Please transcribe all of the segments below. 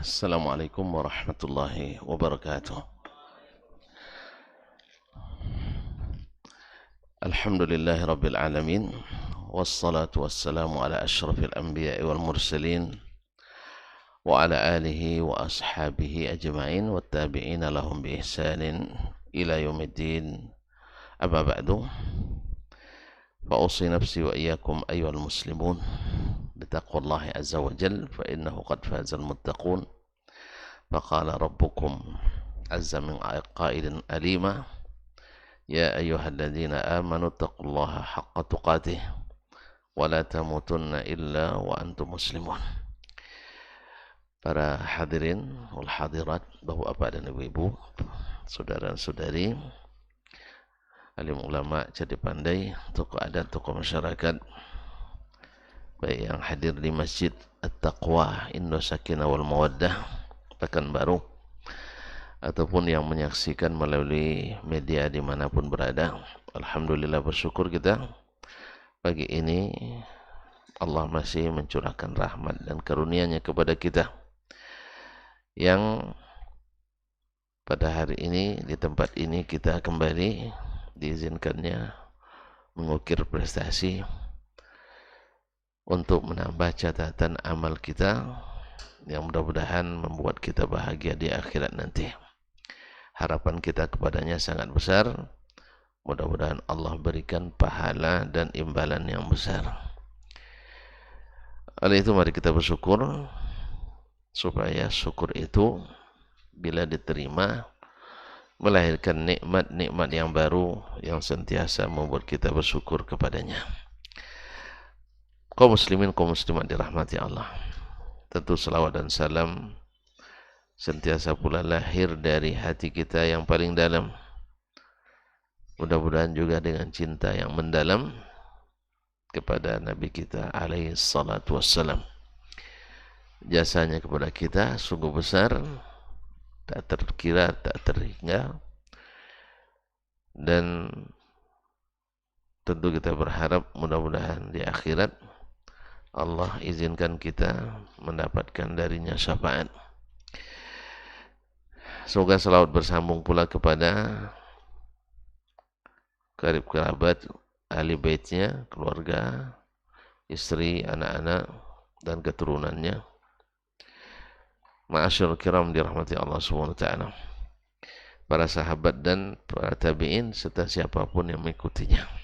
Assalamualaikum warahmatullahi wabarakatuh. Alhamdulillahi rabbil alamin. Wassalatu wassalamu ala ashrafil anbiya'i wal mursalin wa ala alihi wa ashabihi ajma'in wa tabi'ina lahum bi ihsanin ila yaumiddin. Amma ba'du. Fa usi nafsi wa iyyakum ayyuhal muslimun bitaqwallahi azza wa jalla fa innahu qad fazal muttaqun. Faqala rabbukum azza min qailin alima ya ayyuhalladzina amanu taqullaha haqqa tuqatih wa la tamutunna illa wa antum muslimun. Para hadirin wal hadirat, bapak-bapak dan ibu-ibu, saudara-saudari, alim ulama, cerdik pandai, tokoh adat, tokoh masyarakat, baik yang hadir di Masjid At-Taqwa Indosakinah wal Mawaddah Pekanbaru ataupun yang menyaksikan melalui media dimanapun berada. Alhamdulillah, bersyukur kita pagi ini Allah masih mencurahkan rahmat dan karunia-Nya kepada kita, yang pada hari ini di tempat ini kita kembali diizinkannya mengukir prestasi untuk menambah catatan amal kita, yang mudah-mudahan membuat kita bahagia di akhirat nanti. Harapan kita kepadanya sangat besar. Mudah-mudahan Allah berikan pahala dan imbalan yang besar. Oleh itu mari kita bersyukur, supaya syukur itu bila diterima melahirkan nikmat-nikmat yang baru yang sentiasa membuat kita bersyukur kepadanya. Kaum muslimin, kaum muslimat dirahmati Allah, tentu salawat dan salam sentiasa pula lahir dari hati kita yang paling dalam. Mudah-mudahan juga dengan cinta yang mendalam kepada Nabi kita alaihi salatu wassalam. Jasanya kepada kita sungguh besar, tak terkira, tak terhingga, dan tentu kita berharap mudah-mudahan di akhirat Allah izinkan kita mendapatkan darinya syafaat. Semoga salawat bersambung pula kepada karib kerabat, ahli baitnya, keluarga, istri, anak-anak, dan keturunannya. Ma'asyarul kiram dirahmati Allah subhanahu wa ta'ala, para sahabat dan para tabi'in serta siapapun yang mengikutinya.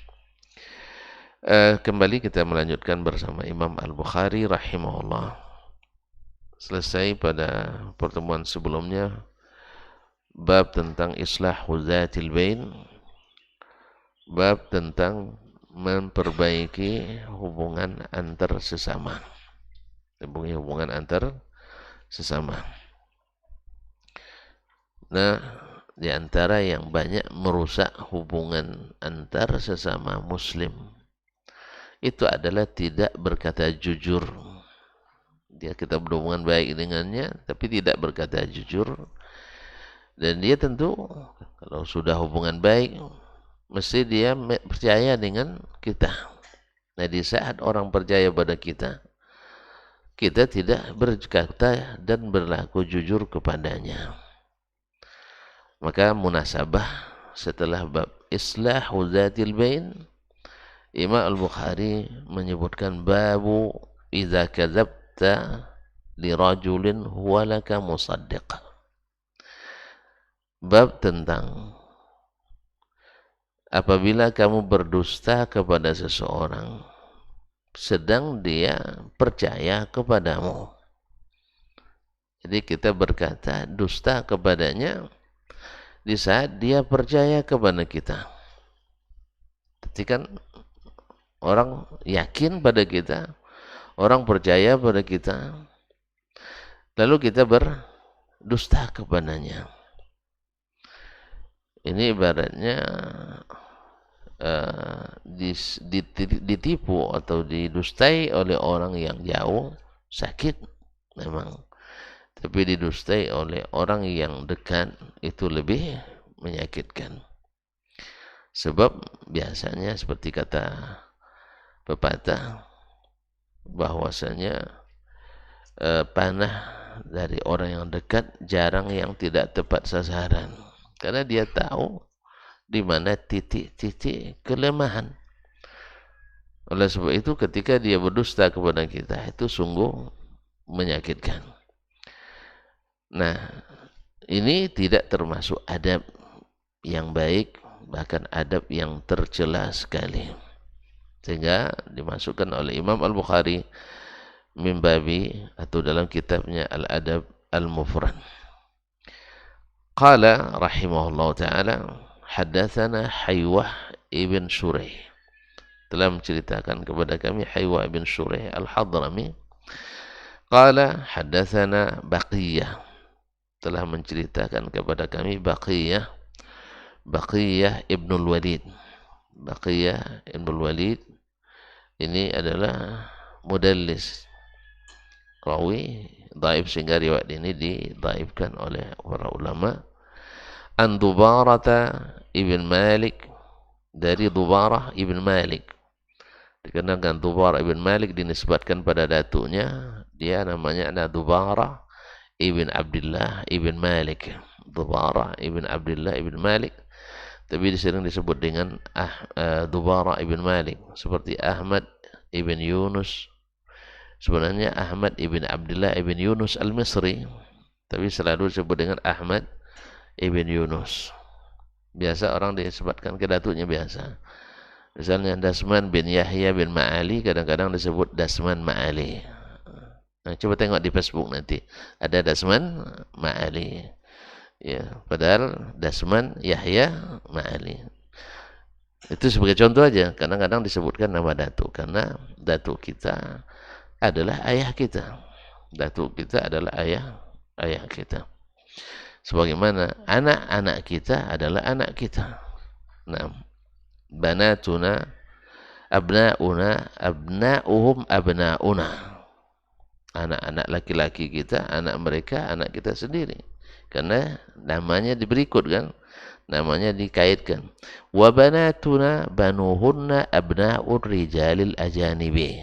Kembali kita melanjutkan bersama Imam Al-Bukhari rahimahullah. Selesai pada pertemuan sebelumnya bab tentang islahu zatil bain, bab tentang memperbaiki hubungan antar sesama, hubungan antar sesama. Nah, di antara yang banyak merusak hubungan antar sesama muslim itu adalah tidak berkata jujur. Kita berhubungan baik dengannya tapi tidak berkata jujur, dan dia tentu kalau sudah hubungan baik mesti dia percaya dengan kita. Nah, di saat orang percaya pada kita, kita tidak berkata dan berlaku jujur kepadanya, maka munasabah setelah bab islahu zatil bain, Imam Al-Bukhari menyebutkan babu idza kadzabta li rajulin huwa laka musaddiq. Bab tentang apabila kamu berdusta kepada seseorang sedang dia percaya kepadamu. Jadi kita berkata dusta kepadanya di saat dia percaya kepada kita. Jadi kan orang yakin pada kita, orang percaya pada kita, lalu kita berdusta kepadanya. Ini ibaratnya ditipu atau didustai oleh orang yang jauh, sakit memang, tapi didustai oleh orang yang dekat itu lebih menyakitkan. Sebab biasanya seperti kata pepatah bahwasanya panah dari orang yang dekat, jarang yang tidak tepat sasaran. Karena dia tahu di mana titik-titik kelemahan. Oleh sebab itu ketika dia berdusta kepada kita, itu sungguh menyakitkan. Nah, ini tidak termasuk adab yang baik, bahkan adab yang tercela sekali. Sehingga dimasukkan oleh Imam Al-Bukhari mimbabi atau dalam kitabnya Al-Adab Al-Mufrad. Qala rahimahullah ta'ala haddatsana Haywah ibn Shuraih, telah menceritakan kepada kami Haywah ibn Shuraih Al-Hadrami. Qala haddatsana Baqiyah, telah menceritakan kepada kami Baqiyah ibnul Walid. Baqiyah ibnul Walid ini adalah mudallis, rawi dhaif, sehingga riwayat ini didhaifkan oleh para ulama. An Dubarata ibn Malik, dari Dubarah ibn Malik. Dikarenakan Dubarah ibn Malik dinisbatkan pada datuknya, dia namanya adalah Dubarah ibn Abdullah ibn Malik. Dubarah ibn Abdullah ibn Malik, tapi sering disebut dengan Dubarah ibn Malik, seperti Ahmad ibn Yunus. Sebenarnya Ahmad ibn Abdullah ibn Yunus al-Misri, tapi selalu disebut dengan Ahmad ibn Yunus. Biasa orang disebutkan ke datuknya biasa. Misalnya Dasman bin Yahya bin Ma'ali, kadang-kadang disebut Dasman Ma'ali. Nah, coba tengok di Facebook nanti, ada Dasman Ma'ali. Ya, padahal Dasman Yahya Ma'ali. Itu sebagai contoh aja. Kadang-kadang disebutkan nama datuk, karena datuk kita adalah ayah kita. Datuk kita adalah ayah kita. Sebagaimana anak-anak kita adalah anak kita. Nah, banatuna abnauna abnauhum abnauna. Anak-anak laki-laki kita, anak mereka anak kita sendiri. Karena namanya berikut kan, namanya dikaitkan. Wa banatuna banuhunna abnaur rijalil ajanibi.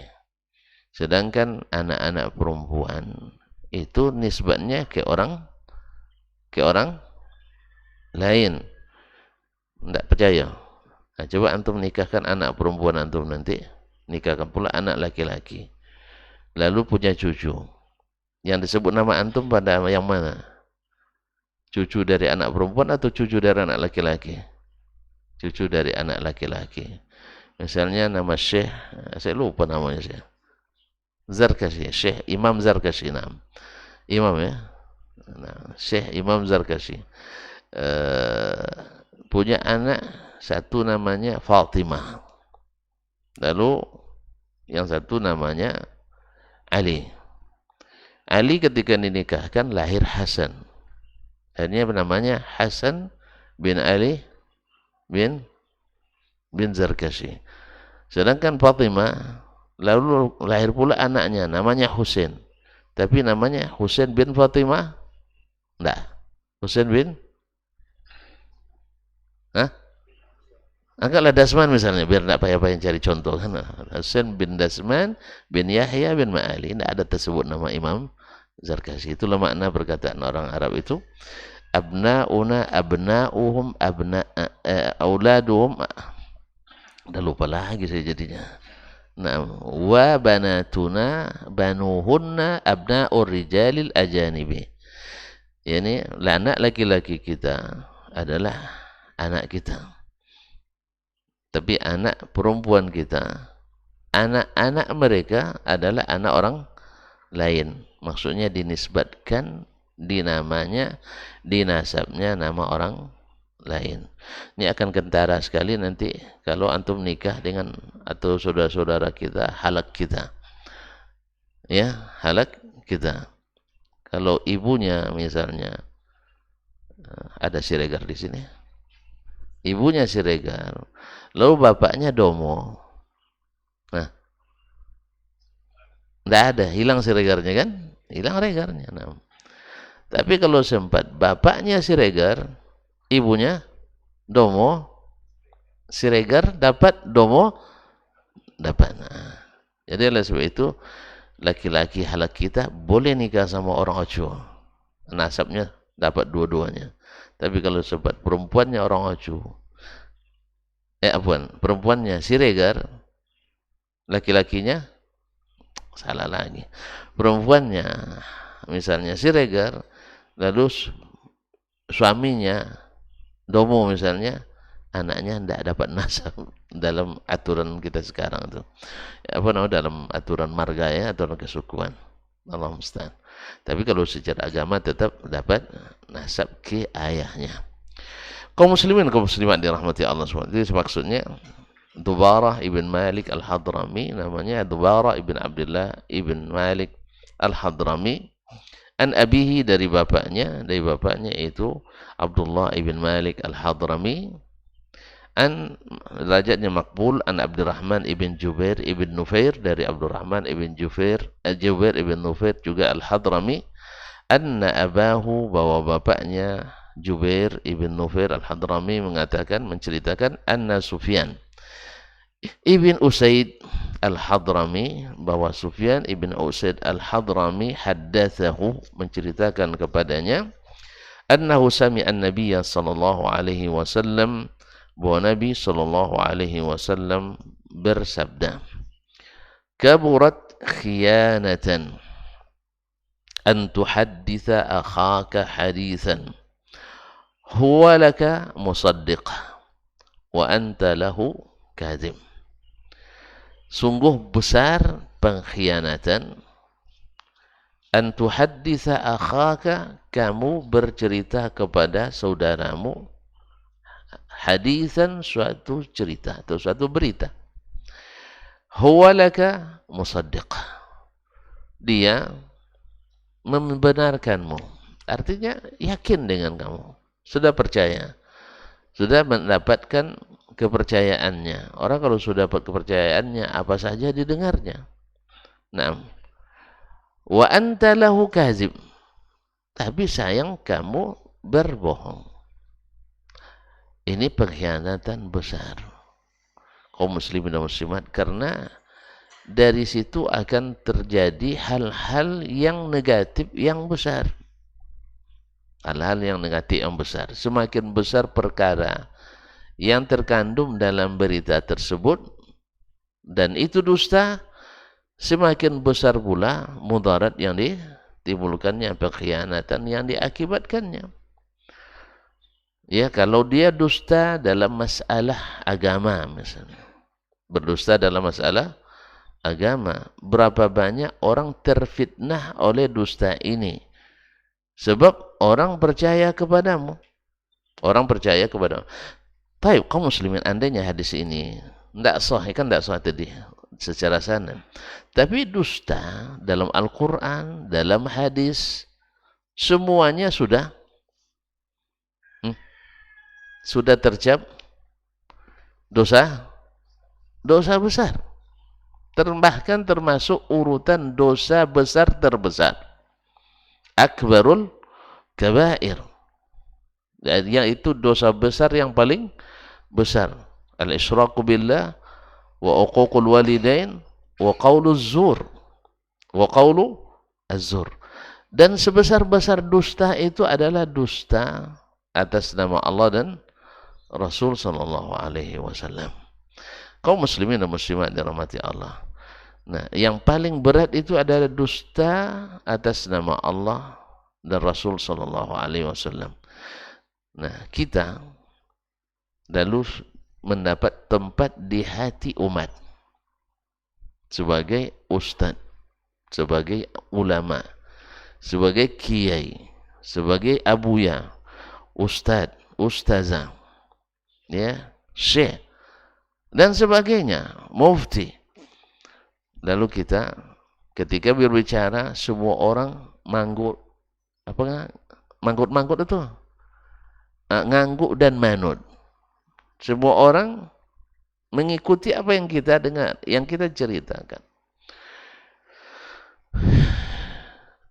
Sedangkan anak-anak perempuan itu nisbatnya ke orang lain. Tidak percaya? Nah, coba antum nikahkan anak perempuan antum nanti, nikahkan pula anak laki-laki, lalu punya cucu. Yang disebut nama antum pada yang mana? Cucu dari anak perempuan atau cucu dari anak laki-laki? Cucu dari anak laki-laki. Misalnya nama Syekh, saya lupa namanya Syekh Zarkashi, Syekh Imam Zarkashi, Imam ya. Nah, Syekh Imam Zarkashi punya anak satu namanya Fatimah, lalu yang satu namanya Ali. Ali ketika dinikahkan lahir Hasan, akhirnya namanya Hasan bin Ali bin Zarkashi. Sedangkan Fatimah lalu lahir pula anaknya namanya Husain, tapi namanya Husain bin Fatimah. Enggak, Husain bin anggaplah Dasman misalnya, biar tidak payah-payah cari contoh kan. Husain bin Dasman bin Yahya bin Ma'ali, tidak ada tersebut nama Imam Zarkashi. Itulah makna perkataan orang Arab itu, abnauna abnauhum auladuhum. Udah lupa lagi saya jadinya. Nah, wa banatuna banuhunna abnaur rijalil ajanibi. Yani anak laki-laki kita adalah anak kita, tapi anak perempuan kita, anak-anak mereka adalah anak orang lain. Maksudnya dinisbatkan, dinamanya, dinasabnya nama orang lain. Ini akan kentara sekali nanti kalau antum nikah dengan atau saudara-saudara kita, halak kita. Ya, halak kita. Kalau ibunya misalnya, ada Siregar di sini. Ibunya Siregar, lalu bapaknya Domo. Nah, tidak ada, hilang Siregarnya kan? Hilang regarnya. Nah, tapi kalau sempat bapaknya Siregar, ibunya Domo, Siregar dapat, Domo dapat. Nah, jadi oleh sebab itu laki-laki halal kita boleh nikah sama orang Ojo, nasabnya dapat dua-duanya. Tapi kalau sobat perempuannya orang Ojo, perempuannya Siregar, laki-lakinya salah lagi. Perempuannya misalnya Siregar, lalu suaminya Domo misalnya, anaknya tidak dapat nasab dalam aturan kita sekarang itu. Dalam aturan marga ya, aturan kesukuan. Allah musta'an. Tapi kalau secara agama tetap dapat nasab ke ayahnya. Kaum muslimin, kaum muslimat dirahmati Allah SWT. Jadi maksudnya Dubarah ibn Malik al-Hadrami, namanya Dubarah ibn Abdullah ibn Malik al-Hadrami. An abihi, dari bapaknya itu Abdullah ibn Malik al-Hadrami. An derajatnya makbul, an Abdurrahman ibn Jubair ibn Nufair, dari Abdurrahman ibn Jubair ibn Nufair juga al-Hadrami. Anna abahu, bahwa bapaknya Jubair ibn Nufair al-Hadrami menceritakan anna Sufyan ibn Usaid al-Hadrami, bahwa Sufyan ibn Usaid al-Hadrami haddathahu, menceritakan kepadanya, annahu sami'an nabiyya sallallahu alaihi wasallam, bahwa Nabi sallallahu alaihi wasallam bersabda, kaburat khiyanatan an tuhadditha akhaka hadithan huwa laka musaddiq wa anta lahu kadhib. Sungguh besar pengkhianatan an tuhadditha akhaka, kamu bercerita kepada saudaramu, hadithan, suatu cerita atau suatu berita, huwa laka musaddiq, dia membenarkanmu, artinya yakin dengan kamu, sudah percaya, sudah mendapatkan kepercayaannya. Orang kalau sudah dapat kepercayaannya, apa saja didengarnya. Nah, wa anta lahu kazib, tapi sayang kamu berbohong. Ini pengkhianatan besar kaum muslimin dan muslimat, karena dari situ akan terjadi hal-hal yang negatif yang besar. Hal-hal yang negatif yang besar. Semakin besar perkara yang terkandung dalam berita tersebut dan itu dusta, semakin besar pula mudarat yang ditimbulkannya, pengkhianatan yang diakibatkannya. Ya, kalau dia dusta dalam masalah agama misalnya, berdusta dalam masalah agama, berapa banyak orang terfitnah oleh dusta ini, sebab orang percaya kepadamu, Baik, kaum muslimin, andainya hadis ini tidak sahih, kan tidak sahih tadi secara sanad, tapi dusta dalam Al-Quran, dalam hadis, semuanya sudah tercap dosa besar, bahkan termasuk urutan dosa besar terbesar, akbarul kabair, yaitu dosa besar yang paling besar, al-isyraku billah wa uququl walidain wa qauluz zur wa qaulu az-zur. Dan sebesar-besar dusta itu adalah dusta atas nama Allah dan Rasul sallallahu alaihi wasallam. Kaum muslimin dan muslimat dirahmati Allah. Nah, yang paling berat itu adalah dusta atas nama Allah dan Rasul sallallahu alaihi wasallam. Nah, kita lalu mendapat tempat di hati umat sebagai ustaz, sebagai ulama, sebagai kiai, sebagai abuya, ustaz, ustazah, ya, syekh dan sebagainya, mufti. Lalu kita ketika berbicara, semua orang manggut itu ngangguk dan manut. Semua orang mengikuti apa yang kita dengar, yang kita ceritakan.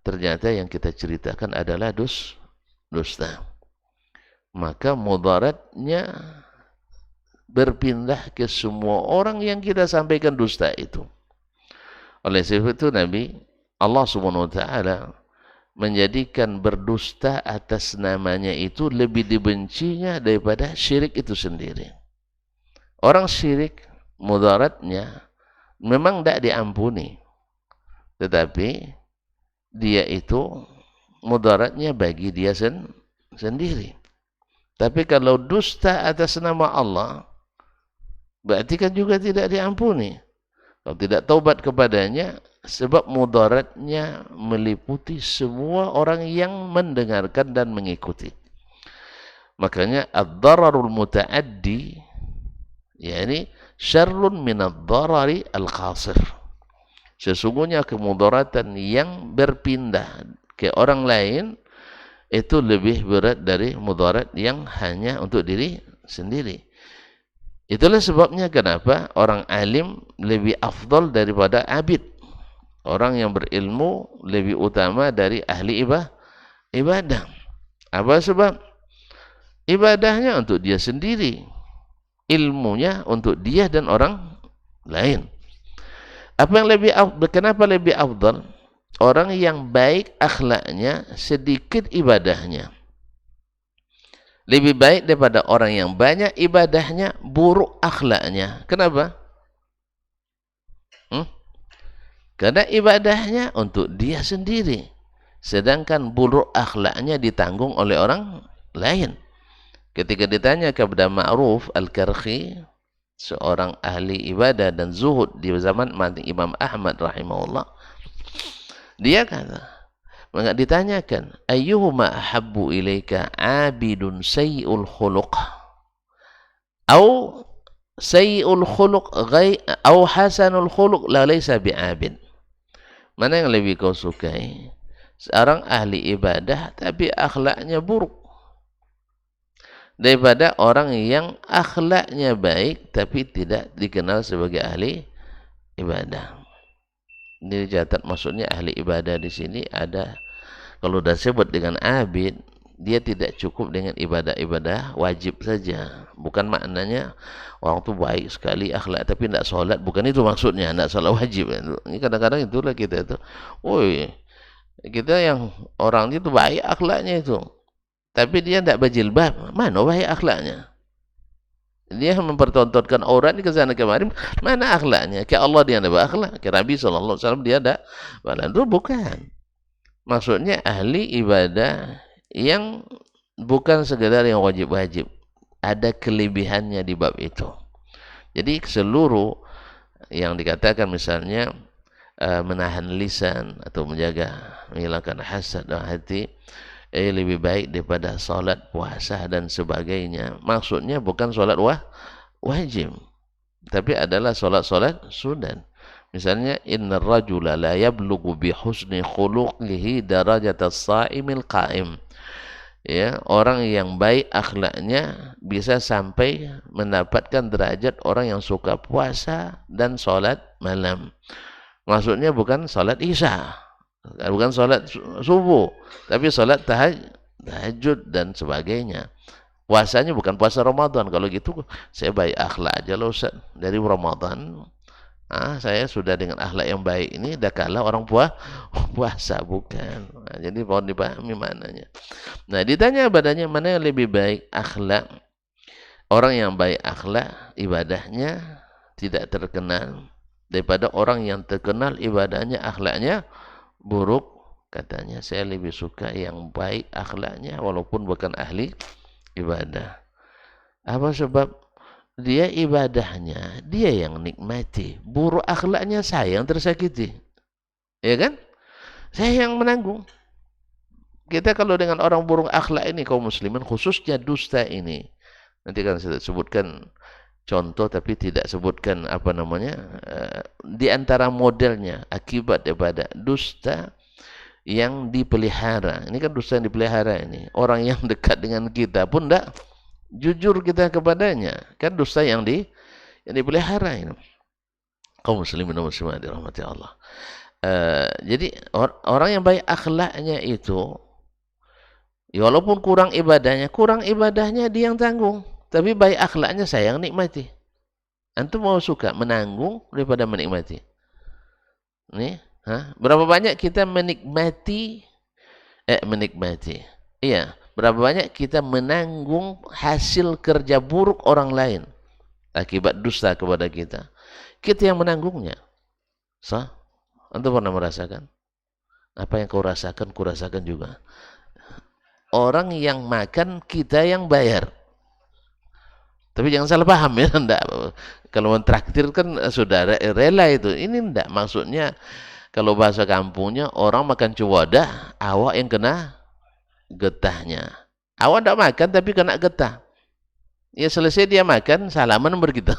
Ternyata yang kita ceritakan adalah dusta. Maka mudaratnya berpindah ke semua orang yang kita sampaikan dusta itu. Oleh sebab itu Nabi Allah Subhanahu wa taala menjadikan berdusta atas namanya itu lebih dibencinya daripada syirik itu sendiri. Orang syirik mudaratnya memang tidak diampuni, tetapi dia itu mudaratnya bagi dia sendiri. Tapi kalau dusta atas nama Allah, berarti kan juga tidak diampuni. Kalau tidak taubat kepadanya, sebab mudaratnya meliputi semua orang yang mendengarkan dan mengikuti. Makanya ad-dararul muta'addi, yakni syarrun min ad-darari al-qasir. Sesungguhnya kemudaratan yang berpindah ke orang lain itu lebih berat dari mudarat yang hanya untuk diri sendiri. Itulah sebabnya kenapa orang alim lebih afdal daripada abid. Orang yang berilmu lebih utama dari ahli ibadah. Apa sebab? Ibadahnya untuk dia sendiri, ilmunya untuk dia dan orang lain. Apa yang lebih afdal? Kenapa lebih afdal? Orang yang baik akhlaknya, sedikit ibadahnya. Lebih baik daripada orang yang banyak ibadahnya, buruk akhlaknya. Kenapa? Karena ibadahnya untuk dia sendiri, sedangkan buruk akhlaknya ditanggung oleh orang lain. Ketika ditanya kepada Ma'ruf Al-Karkhi, seorang ahli ibadah dan zuhud di zaman Imam Ahmad rahimahullah, dia kata, ditanyakan, ayyuhuma ahabbu ilaika abidun sayyi'ul khuluq au sayyi'ul khuluq au hasanul khuluq la laysa bi'abid. Mana yang lebih kau sukai? Seorang ahli ibadah tapi akhlaknya buruk, daripada orang yang akhlaknya baik tapi tidak dikenal sebagai ahli ibadah. Ini dicatat, maksudnya ahli ibadah di sini ada, kalau sudah sebut dengan abid, dia tidak cukup dengan ibadah-ibadah wajib saja. Bukan maknanya orang itu baik sekali akhlak tapi tidak sholat, bukan itu maksudnya, tidak sholat wajib. Ini kadang-kadang itulah kita itu, kita yang orang itu baik akhlaknya itu, tapi dia tidak berjilbab, mana baik akhlaknya? Dia mempertontonkan aurat ke sana kemari, mana akhlaknya? Ke Allah dia tidak berakhlak, ke Nabi SAW dia tidak berakhlak. Itu bukan. Maksudnya ahli ibadah yang bukan sekedar yang wajib-wajib, ada kelebihannya di bab itu. Jadi seluruh yang dikatakan misalnya menahan lisan atau menjaga menghilangkan hasad dalam hati, lebih baik daripada salat, puasa dan sebagainya. Maksudnya bukan salat wajib, tapi adalah salat-salat sunnah. Misalnya, innar rajula la yablughu bi husni khuluqihi darajatas sha'imil qa'im. Ya, orang yang baik akhlaknya bisa sampai mendapatkan derajat orang yang suka puasa dan salat malam. Maksudnya bukan salat isya, bukan salat subuh, tapi salat tahajud dan sebagainya. Puasanya bukan puasa Ramadan. Kalau gitu saya baik akhlak aja loh Ustaz, dari Ramadan saya sudah dengan akhlak yang baik ini dah kalah orang puasa, bukan. Jadi mohon dipahami maknanya. Nah, ditanya badannya mana yang lebih baik akhlak. Orang yang baik akhlak ibadahnya tidak terkenal daripada orang yang terkenal ibadahnya akhlaknya buruk. Katanya saya lebih suka yang baik akhlaknya walaupun bukan ahli ibadah. Apa sebab? Dia ibadahnya dia yang nikmati, buruk akhlaknya saya yang tersakiti, ya kan? Saya yang menanggung. Kita kalau dengan orang buruk akhlak ini, kaum muslimin khususnya dusta ini, nanti kan saya sebutkan contoh tapi tidak sebutkan apa namanya, di antara modelnya akibat daripada dusta yang dipelihara. Ini kan dusta yang dipelihara ini, orang yang dekat dengan kita pun tidak jujur kita kepadanya, kan dusta yang dipelihara ini. Kaum muslimin dan muslimat dirahmati Allah. Jadi orang yang baik akhlaknya itu, walaupun kurang ibadahnya dia yang tanggung, tapi baik akhlaknya saya yang nikmati. Antum mau suka menanggung daripada menikmati? Nih, Hah? Berapa banyak kita iya, berapa banyak kita menanggung hasil kerja buruk orang lain akibat dusta kepada kita. Kita yang menanggungnya. So, antum pernah merasakan? Apa yang kau rasakan, kurasakan juga. Orang yang makan, kita yang bayar. Tapi jangan salah paham ya, enggak. Kalau mentraktir kan sudah rela itu. Ini enggak, maksudnya kalau bahasa kampungnya orang makan cuwada, awak yang kena getahnya. Awak enggak makan tapi kena getah. Ya selesai dia makan, salaman berkita.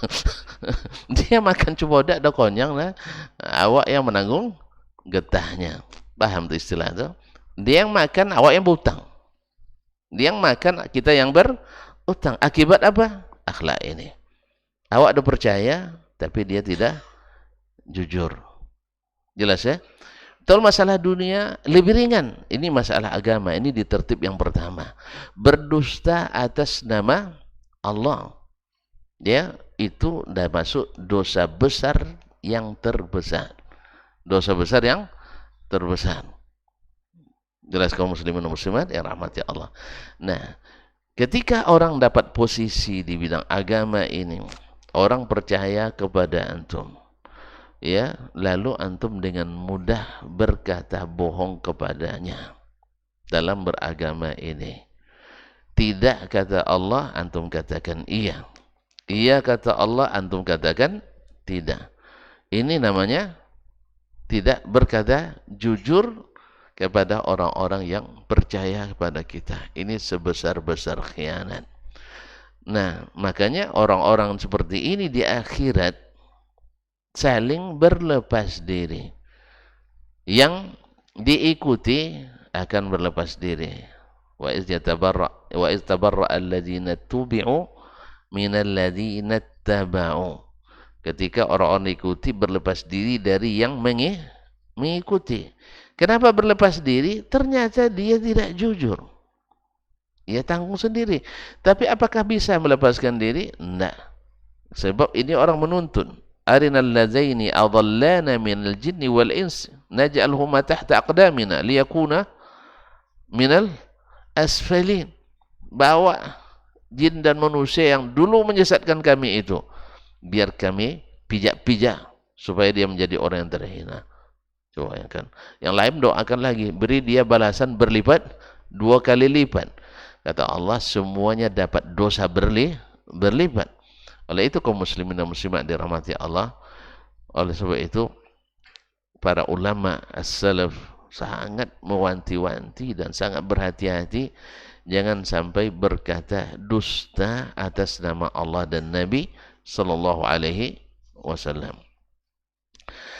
Dia makan cuwada ada konyang lah. Awak yang menanggung getahnya. Paham tuh istilah itu? Dia yang makan, awak yang berutang. Dia yang makan, kita yang berutang. Akibat apa? Akhlak ini. Awak ada percaya, tapi dia tidak jujur. Jelas ya? Betul, masalah dunia lebih ringan. Ini masalah agama. Ini di tertib yang pertama. Berdusta atas nama Allah. Ya, itu dah masuk dosa besar yang terbesar. Dosa besar yang terbesar. Jelas kaum muslimin dan muslimat yang rahmati Allah. Nah, ketika orang dapat posisi di bidang agama ini, orang percaya kepada antum, ya, lalu antum dengan mudah berkata bohong kepadanya dalam beragama ini. Tidak kata Allah, antum katakan iya. Iya kata Allah, antum katakan tidak. Ini namanya tidak berkata jujur kepada orang-orang yang percaya kepada kita. Ini sebesar-besar khianat. Nah, makanya orang-orang seperti ini di akhirat saling berlepas diri. Yang diikuti akan berlepas diri. Wa iz tabarra alladhina tubi'u minal ladzina taba'u. Ketika orang-orang diikuti berlepas diri dari yang mengikuti. Kenapa berlepas diri? Ternyata dia tidak jujur. Ia tanggung sendiri. Tapi apakah bisa melepaskan diri? Tidak. Sebab ini orang menuntun. Arinal lazaini adallana minal jinni wal ins naj'alhuma tahta aqdamina liyakuna minal asfalin. Bawa jin dan manusia yang dulu menyesatkan kami itu, biar kami pijak-pijak supaya dia menjadi orang yang terhina. Coba ya kan. Yang lain doakan lagi, beri dia balasan berlipat, 2 kali lipat. Kata Allah, semuanya dapat dosa berlipat. Oleh itu kaum muslimin dan muslimat dirahmati Allah. Oleh sebab itu para ulama as-salaf sangat mewanti-wanti dan sangat berhati-hati jangan sampai berkata dusta atas nama Allah dan Nabi sallallahu alaihi wasallam.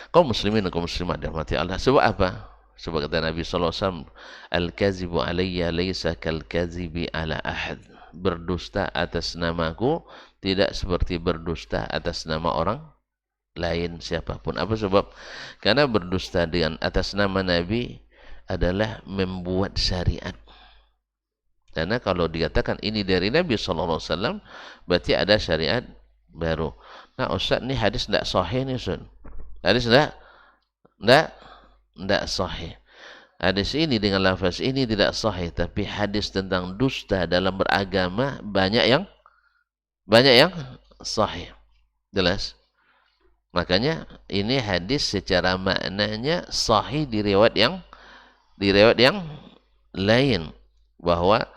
Kaum muslimin dan kaum muslimat dirahmati Allah. Sebab apa? Sebab kata Nabi sallallahu alaihi wasallam, al-kazibu alayya laysa kal-kazibi ala ahad. Berdusta atas namaku tidak seperti berdusta atas nama orang lain siapapun. Apa sebab? Karena berdusta dengan atas nama Nabi adalah membuat syariat. Karena kalau dikatakan ini dari Nabi sallallahu alaihi wasallam, berarti ada syariat baru. Nah, Ustaz, ini hadis tidak sahih nih, Ustaz. Hadis tidak sahih. Hadis ini dengan lafaz ini tidak sahih, tapi hadis tentang dusta dalam beragama banyak yang sahih. Jelas? Makanya ini hadis secara maknanya sahih di riwayat yang lain, bahwa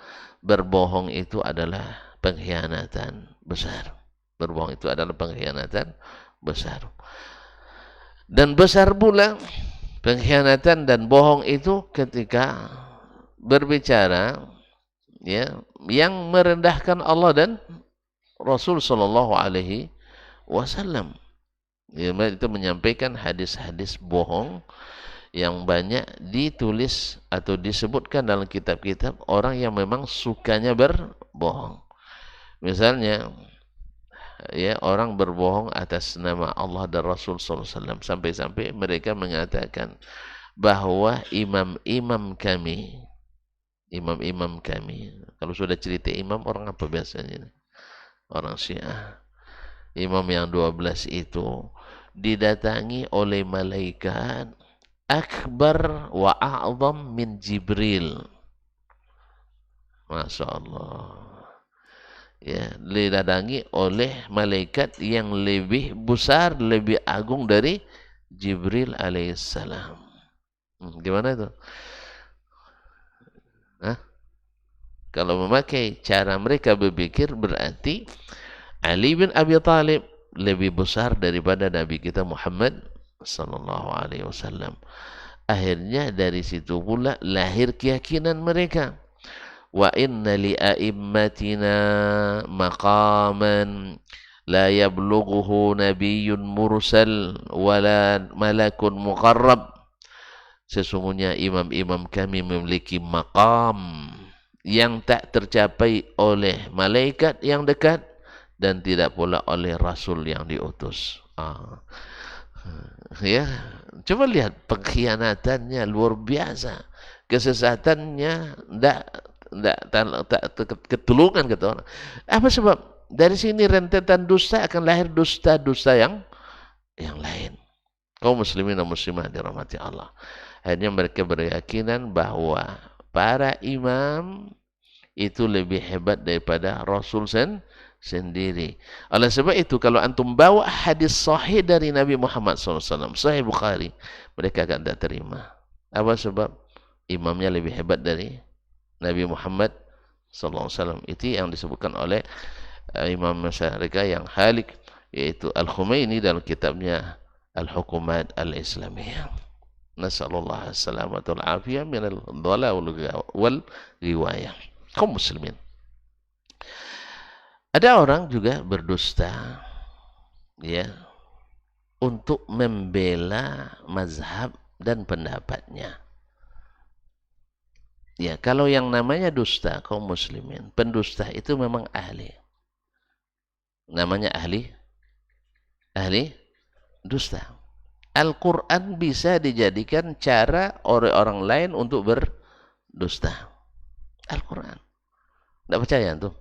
berbohong itu adalah pengkhianatan besar. Berbohong itu adalah pengkhianatan besar. Dan besar pula pengkhianatan dan bohong itu ketika berbicara, ya, yang merendahkan Allah dan Rasul sallallahu alaihi wasallam. Ya, itu menyampaikan hadis-hadis bohong yang banyak ditulis atau disebutkan dalam kitab-kitab orang yang memang sukanya berbohong. Misalnya, ya, orang berbohong atas nama Allah dan Rasul sallallahu alaihi wasallam sampai-sampai mereka mengatakan bahwa imam-imam kami, kalau sudah cerita imam, orang apa biasanya? Orang Syiah. Imam yang 12 itu didatangi oleh malaikat akbar wa a'zam min Jibril. Masya Allah. Ya, didatangi oleh malaikat yang lebih besar, lebih agung dari Jibril alaihissalam. Gimana itu? Hah? Kalau memakai cara mereka berpikir, berarti Ali bin Abi Thalib lebih besar daripada Nabi kita Muhammad sallallahu alaihi wasallam. Akhirnya dari situ pula lahir keyakinan mereka. Wa inna li a'immatina maqaman la yablughuhu nabiyyun mursal wala malakun muqarrab. Sesungguhnya imam-imam kami memiliki maqam yang tak tercapai oleh malaikat yang dekat dan tidak pula oleh rasul yang diutus. Ya, coba lihat pengkhianatannya luar biasa, kesesatannya tak ketulungan kata orang. Apa sebab? Dari sini rentetan dusta akan lahir dusta-dusta yang lain. Kaum muslimin dan muslimah dirahmati Allah. Akhirnya mereka berkeyakinan bahwa para imam itu lebih hebat daripada Rasul sendiri. Oleh sebab itu, kalau antum bawa hadis sahih dari Nabi Muhammad SAW, Sahih Bukhari, mereka akan tak terima. Apa sebab? Imamnya lebih hebat dari Nabi Muhammad SAW. Itu yang disebutkan oleh Imam mereka yang halik, yaitu Al-Khumaini dalam kitabnya Al-Hukumat Al-Islamiyah. Nasallallahu as-salamata wal afiyah minal dhalal wal riwayah. Kaum muslimin, ada orang juga berdusta ya untuk membela mazhab dan pendapatnya. Ya, kalau yang namanya dusta kaum muslimin, pendusta itu memang ahli. Namanya ahli dusta. Al-Quran bisa dijadikan cara oleh orang lain untuk berdusta. Al-Quran. Tidak percaya tuh?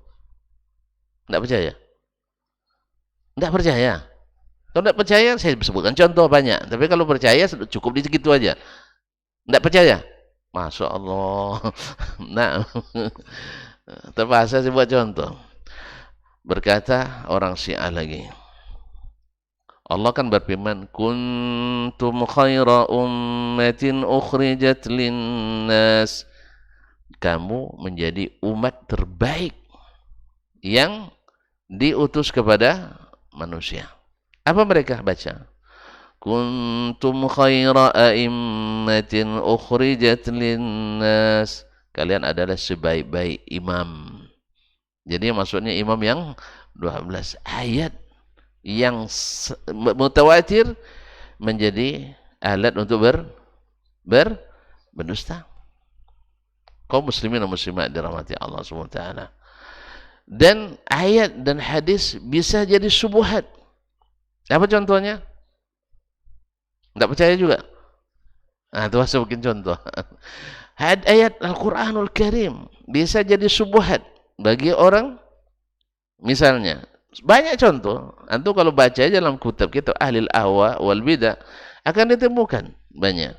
Tidak percaya? Tidak percaya? Kalau tidak percaya, saya sebutkan contoh banyak. Tapi kalau percaya, cukup di segitu aja. Tidak percaya? Masya Allah. Nah, terpaksa saya buat contoh. Berkata orang Syiah lagi. Allah kan berfirman, kuntum khaira ummatin ukhrijat linnas. Kamu menjadi umat terbaik yang diutus kepada manusia. Apa mereka baca? Kuntum khaira a'immatin ukhrijat linnas. Kalian adalah sebaik-baik imam. Jadi maksudnya imam yang 12 ayat yang mutawatir menjadi alat untuk berdusta. Kaum muslimin dan muslimat dirahmati Allah SWT. Dan ayat dan hadis bisa jadi subuhat. Apa contohnya? Tidak percaya juga. Nah, itu saya bikin contoh. Ayat Al-Quranul Karim bisa jadi subuhat bagi orang. Misalnya, banyak contoh. Antum kalau baca dalam kitab kita Ahlil Ahwa wal Bidah akan ditemukan banyak.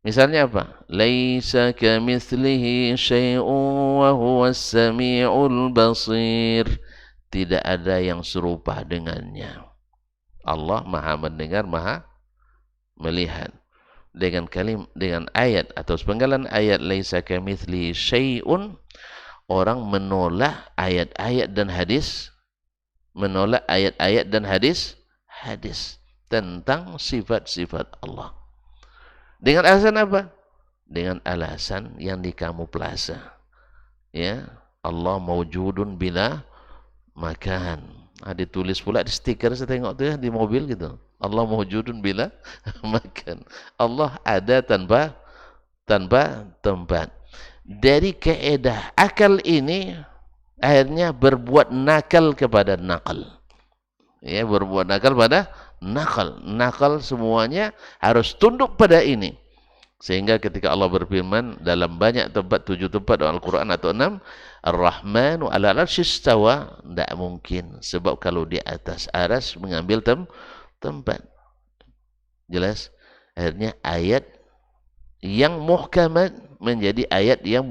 Misalnya apa? Laisa kamitslihi syai'un wa huwas samiul basir. Tidak ada yang serupa dengannya. Allah Maha mendengar, Maha melihat. Dengan ayat atau sepenggalan ayat laisa kamitslihi syai'un, orang menolak ayat-ayat dan hadis, menolak ayat-ayat dan hadis tentang sifat-sifat Allah. Dengan alasan apa? Dengan alasan yang dikamuflase. Ya, Allah mawjudun bila makan. Ditulis pula di stiker, saya tengok tuh ya, di mobil gitu. Allah mawjudun bila makan. Allah ada tanpa tempat. Dari kaedah akal ini akhirnya berbuat nakal kepada nakal. Ya, berbuat nakal pada nakal semuanya harus tunduk pada ini. Sehingga ketika Allah berfirman dalam banyak tempat, 7 tempat dalam Al-Quran atau 6, Ar-Rahmanu ala arsy istawa, tidak mungkin. Sebab kalau di atas aras mengambil tempat. Jelas? Akhirnya ayat yang muhkamat menjadi ayat yang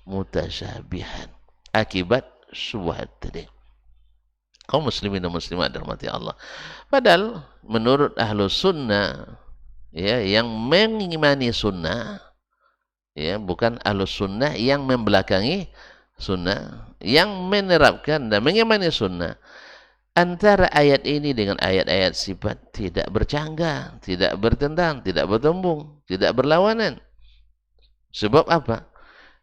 mutasyabihat akibat syubhat tadi. Kaum muslimin dan muslimat dirahmati Allah. Padahal menurut ahlu sunnah, ya, yang mengimani sunnah, ya, bukan ahlu sunnah yang membelakangi sunnah, yang menerapkan dan mengimani sunnah, antara ayat ini dengan ayat-ayat sifat tidak bercanggah, tidak bertentang, tidak bertembung, tidak berlawanan. Sebab apa?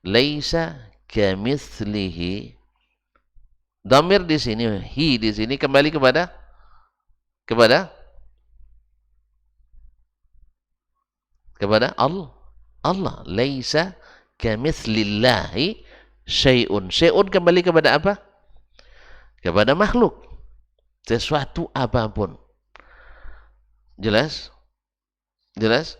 Laisa kamitslihi. Dhamir di sini, hi di sini kembali kepada Allah. Allah. Laisa kamitslillahi syai'un. Syai'un kembali kepada apa? Kepada makhluk. Sesuatu apapun. Jelas? Jelas?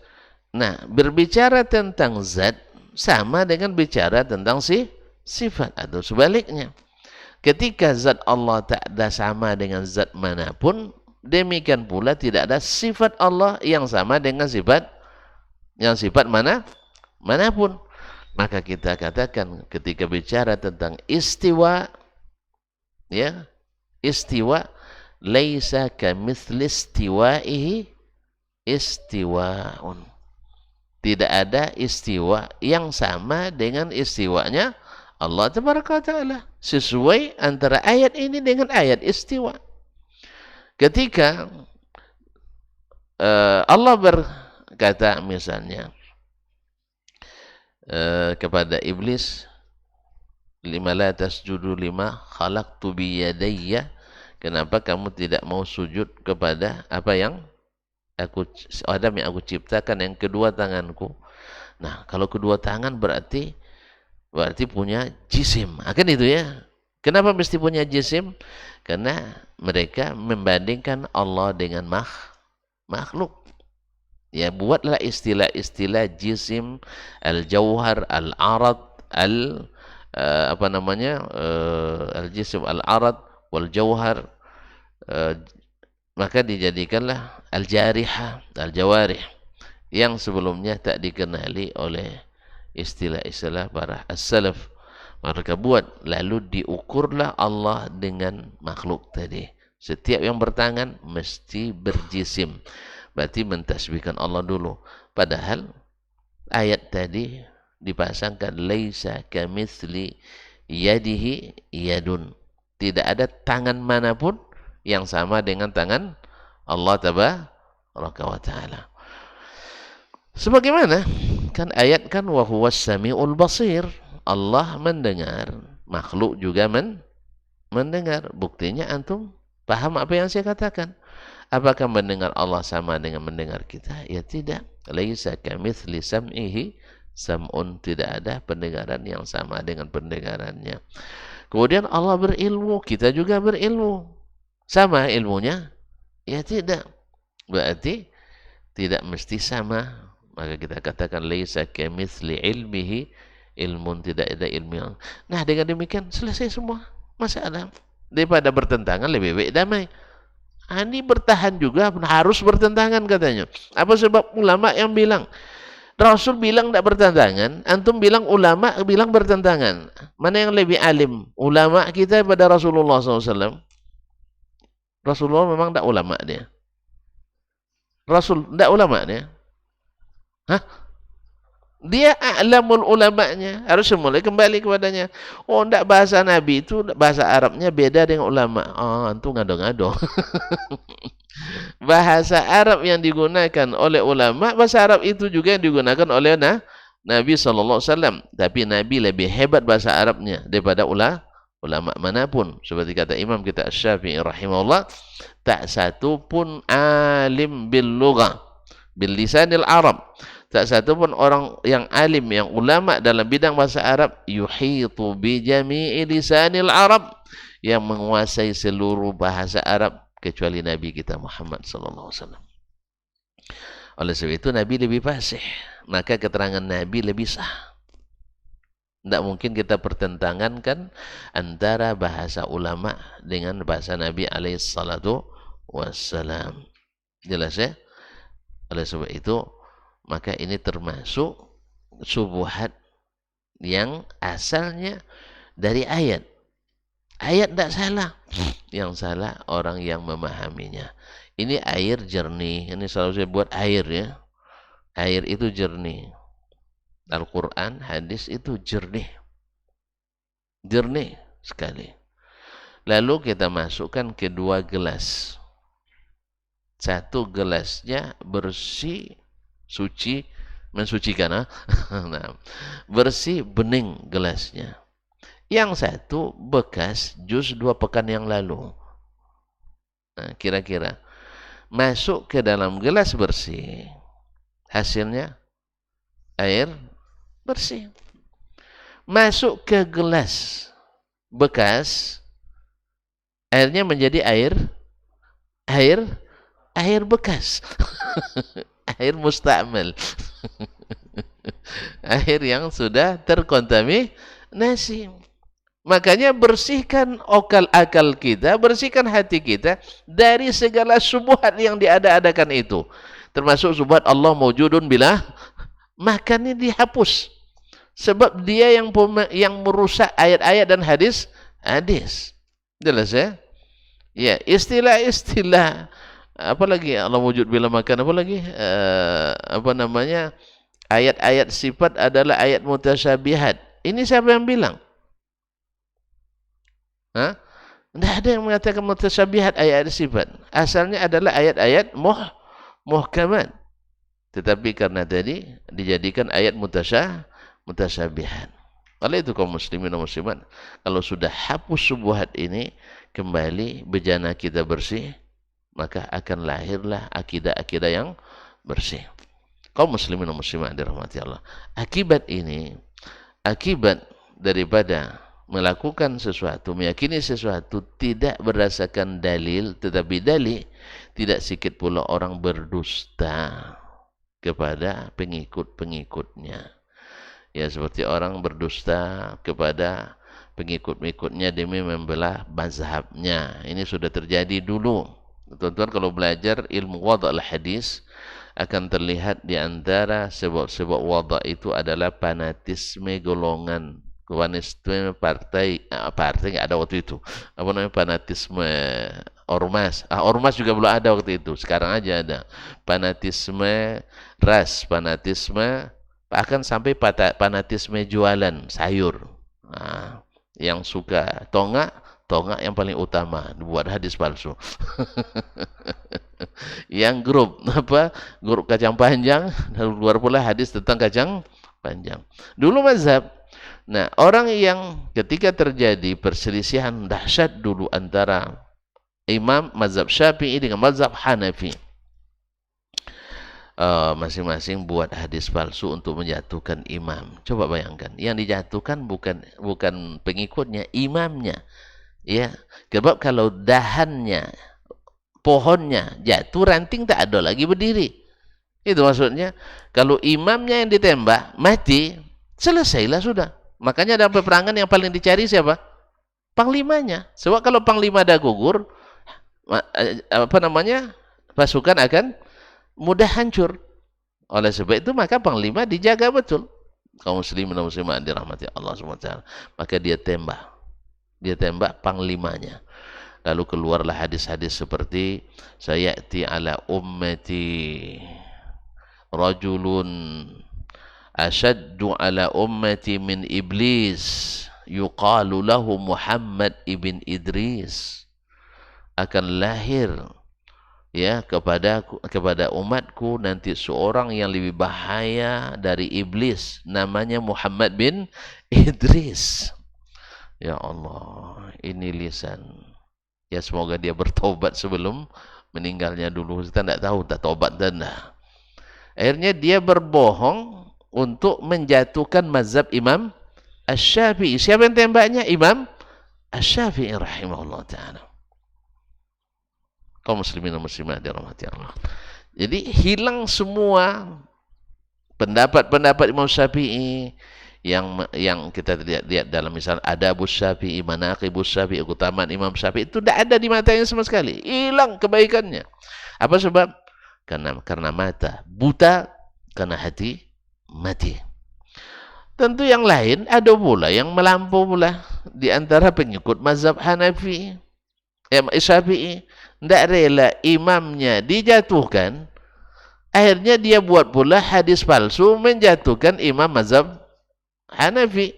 Nah, berbicara tentang zat sama dengan bicara tentang sifat atau sebaliknya. Ketika zat Allah tak ada sama dengan zat manapun, demikian pula tidak ada sifat Allah yang sama dengan sifat manapun. Maka kita katakan ketika bicara tentang istiwa, ya, istiwa laisa kamitsli istiwaihi istiwaun. Tidak ada istiwa yang sama dengan istiwanya Allah Tabaraka wa Ta'ala. Sesuai antara ayat ini dengan ayat istiwa. Ketika Allah berkata misalnya kepada iblis, lima la tasjudu lima khalaqtu biyadayya, kenapa kamu tidak mau sujud kepada apa yang Adam yang aku ciptakan yang kedua tanganku. Nah, kalau kedua tangan berarti punya jisim. Kan itu ya. Kenapa mesti punya jisim? Karena mereka membandingkan Allah dengan makhluk. Ya, buatlah istilah-istilah jisim, al-jauhar, al-arad, al-jisim, al-arad, wal-jauhar. Maka dijadikanlah al-jarihah, al-jawarih yang sebelumnya tak dikenali oleh istilah-istilah para as-salaf. Mereka buat, lalu diukurlah Allah dengan makhluk tadi. Setiap yang bertangan mesti berjisim. Berarti mentasbihkan Allah dulu. Padahal ayat tadi dipasangkan laisa kamitsli yadihi yadun. Tidak ada tangan manapun yang sama dengan tangan Allah Tabaraka wa Ta'ala. Sebagaimana kan ayat kan wa huwas samiul basir. Allah mendengar, makhluk juga mendengar. Buktinya antum paham apa yang saya katakan. Apakah mendengar Allah sama dengan mendengar kita? Ya tidak. Laisa kamitsli sam'ihi sam'un. Tidak ada pendengaran yang sama dengan pendengarannya. Kemudian Allah berilmu, kita juga berilmu. Sama ilmunya? Ya tidak. Berarti tidak mesti sama. Maka kita katakan laisa kamitsli ilmihi ilmun, tidak ada ilmu yang. Nah, dengan demikian selesai semua masalah. Daripada bertentangan lebih baik damai. Ini bertahan juga harus bertentangan katanya. Apa sebab ulama yang bilang Rasul bilang tidak bertentangan, antum bilang ulama bilang bertentangan. Mana yang lebih alim? Ulama kita pada Rasulullah SAW. Rasulullah memang tidak ulama dia. Rasul tidak ulama dia. Hah? Dia a'lamul ulama'nya. Harus mulai kembali kepadanya. Oh, tidak, bahasa Nabi itu bahasa Arabnya beda dengan ulama. Oh, antum ngado-ngado. Bahasa Arab yang digunakan oleh ulama, bahasa Arab itu juga yang digunakan oleh Nabi SAW. Tapi Nabi lebih hebat bahasa Arabnya daripada ulama manapun. Seperti kata Imam kita Asy-Syafi'i rahimahullah, tak satu pun alim bil lughah, bil lisanil Arab. Tak satu pun orang yang alim, yang ulama dalam bidang bahasa Arab, yuhitu bi jami'i lisanil Arab, yang menguasai seluruh bahasa Arab kecuali Nabi kita Muhammad sallallahu alaihi wasallam. Oleh sebab itu Nabi lebih fasih, maka keterangan Nabi lebih sah. Tidak mungkin kita pertentangankan antara bahasa ulama dengan bahasa Nabi alaihi salatu wassalam. Jelas ya? Oleh sebab itu maka ini termasuk syubhat yang asalnya dari ayat. Ayat tidak salah, yang salah orang yang memahaminya. Ini air jernih, ini selalu saya buat air ya. Air itu jernih. Al-Quran, hadis itu jernih. Jernih sekali. Lalu kita masukkan ke 2 gelas. 1 gelasnya bersih, suci, mensucikan. Nah, bersih, bening gelasnya. Yang 1 bekas jus 2 pekan yang lalu. Nah, kira-kira masuk ke dalam gelas bersih, hasilnya air bersih. Masuk ke gelas bekas, airnya menjadi air bekas. Air mustakmal. Air yang sudah terkontaminasi. Makanya bersihkan akal kita, bersihkan hati kita dari segala syubhat yang diada-adakan itu. Termasuk syubhat Allah mawjudun bila, maka ini dihapus. Sebab dia yang merusak ayat-ayat dan hadis. Jelas ya? Ya, istilah-istilah apa lagi Allah wujud bila makan, apa lagi? Ayat-ayat sifat adalah ayat mutasyabihat. Ini siapa yang bilang? Tidak ada yang mengatakan mutasyabihat ayat-ayat sifat. Asalnya adalah ayat-ayat muhkamat. Tetapi karena tadi dijadikan ayat mutasyabihat. Oleh itu kaum muslimin dan muslimat, kalau sudah hapus syubhat ini, kembali bejana kita bersih, maka akan lahirlah akidah-akidah yang bersih. Kaum muslimin dan muslimat dirahmati Allah. Akibat ini, akibat daripada melakukan sesuatu, meyakini sesuatu tidak berdasarkan dalil, tetapi dalil, tidak sedikit pula orang berdusta kepada pengikut-pengikutnya. Ya, seperti orang berdusta kepada pengikut-pengikutnya demi membelah mazhabnya. Ini sudah terjadi dulu. Tuan-tuan kalau belajar ilmu wada' al-hadis, akan terlihat di antara sebab-sebab wada' itu adalah fanatisme golongan. Fanatisme partai nggak ada waktu itu. Apa namanya, fanatisme ormas. Ormas juga belum ada waktu itu. Sekarang aja ada. Fanatisme ras, fanatisme, bahkan sampai fanatisme jualan sayur. Yang suka tonggak yang paling utama buat hadis palsu. Yang grup kacang panjang, luar pula hadis tentang kacang panjang. Dulu mazhab. Nah, orang yang ketika terjadi perselisihan dahsyat dulu antara imam mazhab Syafi'i dengan mazhab Hanafi, masing-masing buat hadis palsu untuk menjatuhkan imam. Coba bayangkan, yang dijatuhkan bukan pengikutnya, imamnya. Ya, sebab kalau dahannya, pohonnya jatuh, ranting tak ada lagi berdiri. Itu maksudnya. Kalau imamnya yang ditembak, mati, selesailah sudah. Makanya dalam peperangan yang paling dicari siapa? Panglimanya. Sebab kalau panglima dah gugur, pasukan akan mudah hancur. Oleh sebab itu maka panglima dijaga betul. Kaum muslimin dan muslimat dirahmati Allah SWT. Maka dia tembak panglimanya. Lalu keluarlah hadis-hadis seperti sayati ala ummati rajulun asyaddu ala ummati min iblis yuqalu lahu Muhammad ibn Idris. Akan lahir ya kepada umatku nanti seorang yang lebih bahaya dari iblis, namanya Muhammad bin Idris. Ya Allah, ini lisan. Ya, semoga dia bertobat sebelum meninggalnya dulu. Kita tidak tahu tak tobat dan dah. Akhirnya dia berbohong untuk menjatuhkan mazhab Imam Asy-Syafi'i. Siapa yang tembaknya? Imam Asy-Syafi'i rahimahullah ta'ala. Kaum muslimin dan muslimat dirahmati Allah. Jadi hilang semua pendapat-pendapat Imam Syafi'i yang kita lihat dalam misal Adabus Syafi'i, Manaqibus Syafi'i, keutamaan Imam Syafi'i, itu tidak ada di matanya sama sekali. Hilang kebaikannya. Apa sebab? Karena mata buta karena hati mati. Tentu yang lain ada pula yang melampau pula di antara pengikut mazhab Hanafi, Syafi'i, tidak rela imamnya dijatuhkan, akhirnya dia buat pula hadis palsu menjatuhkan imam mazhab Hanafi.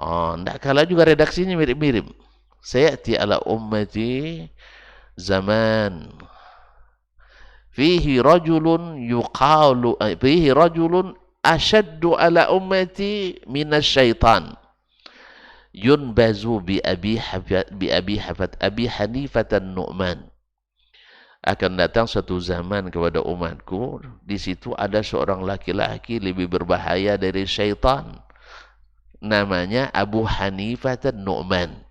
Oh, tidak kalah juga redaksinya mirip-mirip. Sayati ala ummati zaman fihi rajulun yuqalu fihi rajulun ashaddu ala ummati minasyaitan yunbazu bi abi Hanifah Nu'man. Akan datang satu zaman kepada umatku, di situ ada seorang laki-laki lebih berbahaya dari syaitan, namanya Abu Hanifah Nu'man.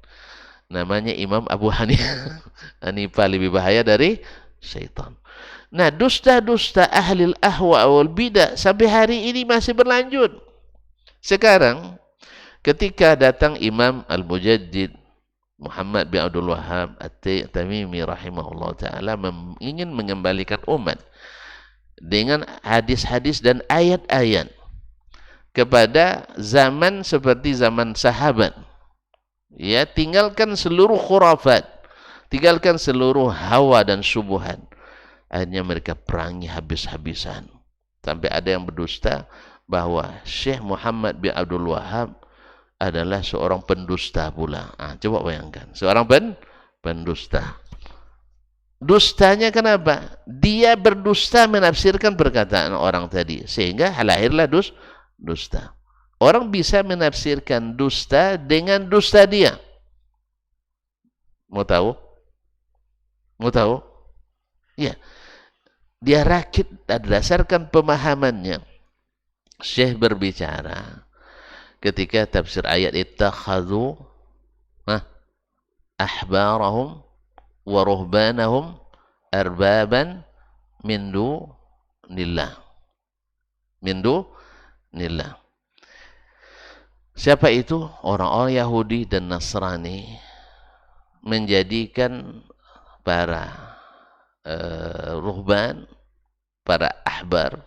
Namanya Imam Abu Hanifah lebih bahaya dari syaitan. Nah, dusta-dusta ahli ahwa wal bidah sampai hari ini masih berlanjut. Sekarang ketika datang Imam Al-Mujaddid Muhammad bin Abdul Wahhab At-Tamimi rahimahullah ta'ala ingin mengembalikan umat dengan hadis-hadis dan ayat-ayat kepada zaman seperti zaman sahabat. Ya, tinggalkan seluruh khurafat, tinggalkan seluruh hawa dan syubhat. Akhirnya mereka perangi habis-habisan. Sampai ada yang berdusta bahwa Syekh Muhammad bin Abdul Wahhab adalah seorang pendusta pula. Coba bayangkan, seorang pendusta. Dustanya kenapa? Dia berdusta menafsirkan perkataan orang tadi, sehingga lahirlah dusta. Orang bisa menafsirkan dusta dengan dusta dia. Mau tahu? Mau tahu? Ya. Dia rakit berdasarkan pemahamannya. Syekh berbicara ketika tafsir ayat ittakhadhu ahbarahum wa ruhbanahum arbaban min dunillah. Min dunillah. Siapa itu? Orang-orang Yahudi dan Nasrani menjadikan para ruhban, para ahbar,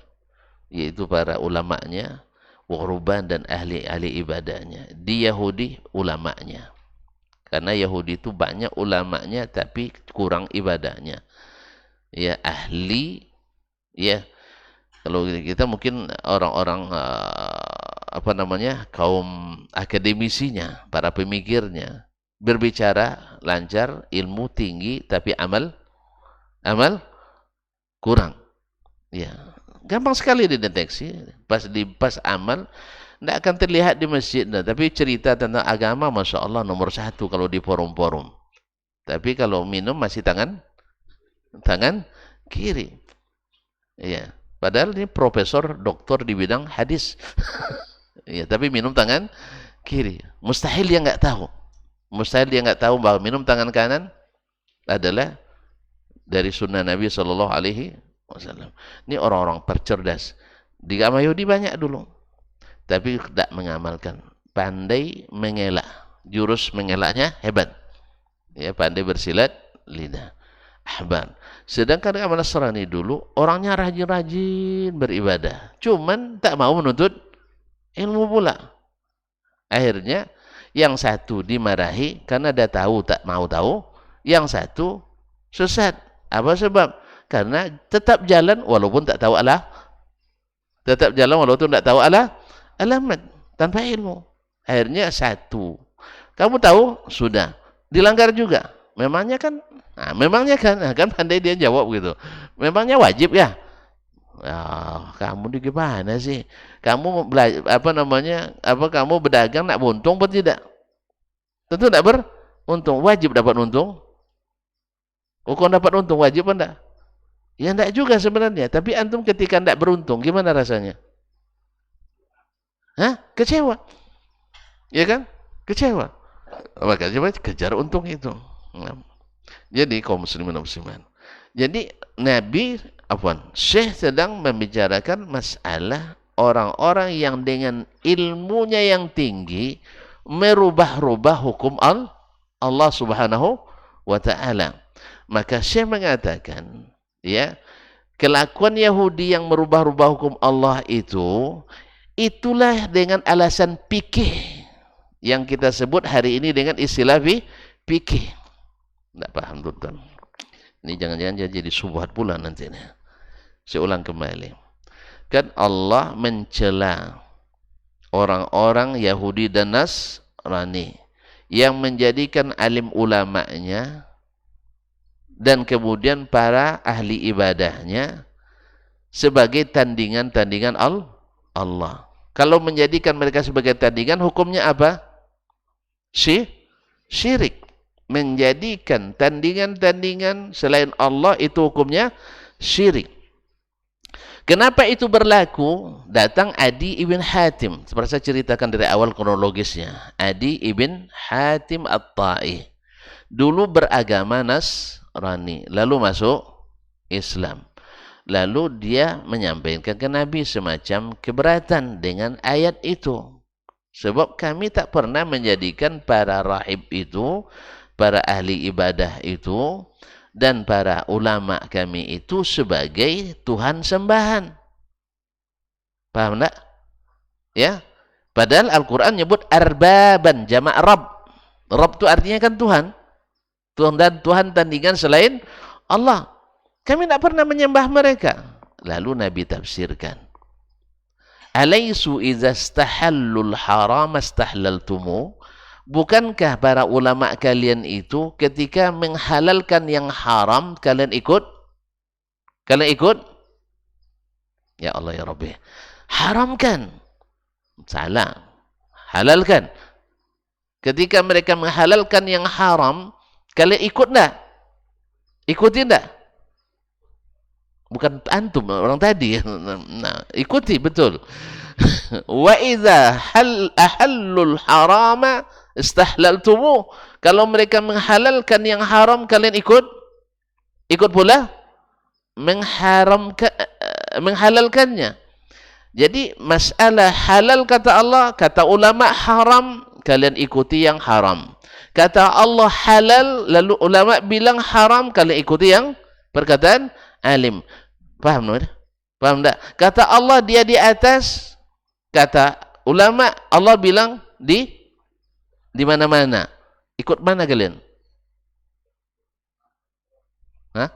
yaitu para ulamanya, ruhban dan ahli-ahli ibadahnya. Di Yahudi ulamanya, karena Yahudi itu banyak ulamanya tapi kurang ibadahnya. Ya, ahli, ya. Kalau kita mungkin orang-orang kaum akademisinya, para pemikirnya, berbicara lancar, ilmu tinggi tapi amal kurang. Ya, gampang sekali dideteksi. Pas amal tidak akan terlihat di masjid, tapi cerita tentang agama, masya Allah nomor 1 kalau di forum-forum. Tapi kalau minum masih tangan kiri. Ya, padahal ini profesor, doktor di bidang hadis. Ya, tapi minum tangan kiri. Mustahil dia nggak tahu. Mustahil dia nggak tahu bahwa minum tangan kanan adalah dari sunnah Nabi Shallallahu Alaihi Wasallam. Ini orang-orang tercerdas. Di agama Yahudi banyak dulu, tapi tidak mengamalkan. Pandai mengelak, jurus mengelaknya hebat. Ya, pandai bersilat lidah. Ahbar. Sedangkan agama Nasrani dulu orangnya rajin-rajin beribadah, cuman tak mau menuntut ilmu pula. Akhirnya yang satu dimarahi karena dia tahu tak mau tahu, yang satu sesat. Apa sebab? Karena tetap jalan walaupun tak tahu tetap jalan walaupun tak tahu alamat, tanpa ilmu. Akhirnya satu. Kamu tahu sudah dilanggar juga. Memangnya kan pandai dia jawab gitu. Memangnya wajib ya? Kamu di gimana sih? Kamu kamu berdagang nak beruntung atau tidak? Tentu tidak beruntung. Wajib dapat untung. Kau dapat untung wajib apa enggak? Ya enggak juga sebenarnya. Tapi antum ketika enggak beruntung, gimana rasanya? Kecewa. Ya kan? Kecewa. Maka coba kejar untung itu. Jadi kaum muslimin dan muslimat. Jadi Syekh sedang membicarakan masalah orang-orang yang dengan ilmunya yang tinggi merubah-rubah hukum Allah Subhanahu wa ta'ala. Maka Syekh mengatakan, ya, Kelakuan Yahudi yang merubah-rubah hukum Allah itu, itulah dengan alasan fikih yang kita sebut hari ini dengan istilah fikih. Tidak paham tuan. Ini jangan-jangan jadi subhat pula nantinya. Saya ulang kembali. Kan Allah mencela orang-orang Yahudi dan Nasrani yang menjadikan alim ulamanya dan kemudian para ahli ibadahnya sebagai tandingan-tandingan Allah. Kalau menjadikan mereka sebagai tandingan, hukumnya apa? Syirik. Menjadikan tandingan-tandingan selain Allah itu hukumnya syirik. Kenapa itu berlaku? Datang Adi ibn Hatim. Seperti saya ceritakan dari awal kronologisnya. Adi ibn Hatim At-Ta'i. Dulu beragama Nasrani. Lalu masuk Islam. Lalu dia menyampaikan ke Nabi semacam keberatan dengan ayat itu. Sebab kami tak pernah menjadikan para rahib itu, para ahli ibadah itu, dan para ulama kami itu sebagai Tuhan sembahan. Paham tak? Ya. Padahal Al-Quran nyebut arbaban, jamak Rabb. Rabb itu artinya kan Tuhan. Tuhan dan Tuhan tandingan selain Allah. Kami tak pernah menyembah mereka. Lalu Nabi tafsirkan. Alaisu iza stahallul haram astahlaltumu. Bukankah para ulama kalian itu ketika menghalalkan yang haram, kalian ikut? Kalian ikut? Ya Allah ya Rabbi. Haramkan. Salah. Halalkan. Ketika mereka menghalalkan yang haram, kalian ikut enggak? Ikuti enggak? Bukan antum, orang tadi. Nah, ikuti betul. Wa idza ahallul harama istahlaltumu. Kalau mereka menghalalkan yang haram, kalian ikut? Ikut pula menghalalkannya. Jadi masalah halal kata Allah, kata ulama haram, kalian ikuti yang haram. Kata Allah halal, lalu ulama bilang haram, kalian ikuti yang perkataan alim. Paham tak? Paham tak? Kata Allah dia di atas, kata ulama Allah bilang di mana-mana. Ikut mana kalian? Hah?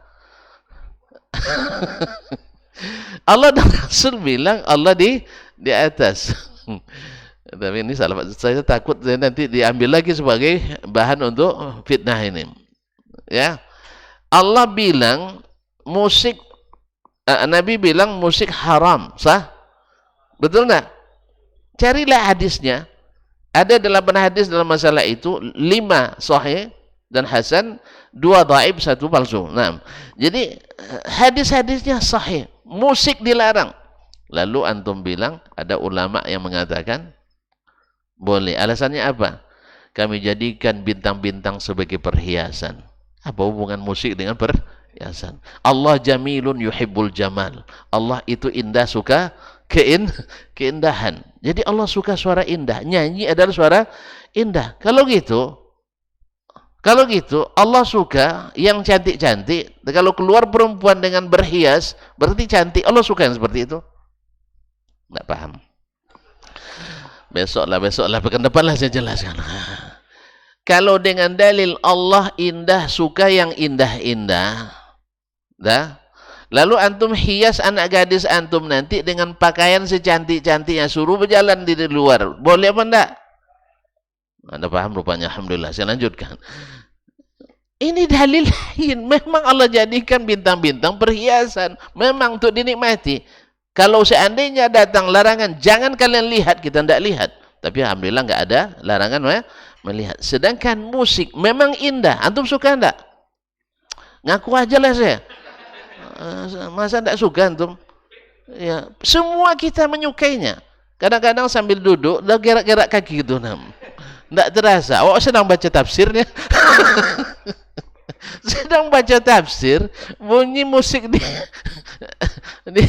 Allah dan Rasul bilang Allah di atas. Tapi ini salah. Saya takut nanti diambil lagi sebagai bahan untuk fitnah ini. Ya. Allah bilang musik, Nabi bilang musik haram, sah? Betul enggak? Carilah hadisnya. Ada 8 hadis dalam masalah itu, 5 sahih dan hasan, 2 dhaif, 1 palsu. Nah, jadi hadis-hadisnya sahih. Musik dilarang. Lalu antum bilang ada ulama yang mengatakan boleh. Alasannya apa? Kami jadikan bintang-bintang sebagai perhiasan. Apa hubungan musik dengan perhiasan? Allah jamilun yuhibbul jamal. Allah itu indah, suka keindahan. Jadi Allah suka suara indah. Nyanyi adalah suara indah. Kalau gitu Allah suka yang cantik-cantik. Kalau keluar perempuan dengan berhias, berarti cantik. Allah suka yang seperti itu. Tidak paham. Besoklah, pekan depanlah saya jelaskan. Kalau dengan dalil Allah indah, suka yang indah-indah, dah. Lalu antum hias anak gadis antum nanti dengan pakaian secantik-cantiknya, suruh berjalan di luar. Boleh apa enggak? Anda paham rupanya, alhamdulillah. Saya lanjutkan. Ini dalil lain. Memang Allah jadikan bintang-bintang perhiasan. Memang untuk dinikmati. Kalau seandainya datang larangan, jangan kalian lihat, kita tidak lihat. Tapi alhamdulillah enggak ada larangan melihat. Sedangkan musik memang indah. Antum suka enggak? Ngaku aja lah saya. Masa enggak suka antum? Ya, semua kita menyukainya. Kadang-kadang sambil duduk, dah gerak-gerak kaki gitu. Enggak terasa. Oh, sedang baca tafsirnya. Sedang baca tafsir, bunyi musik di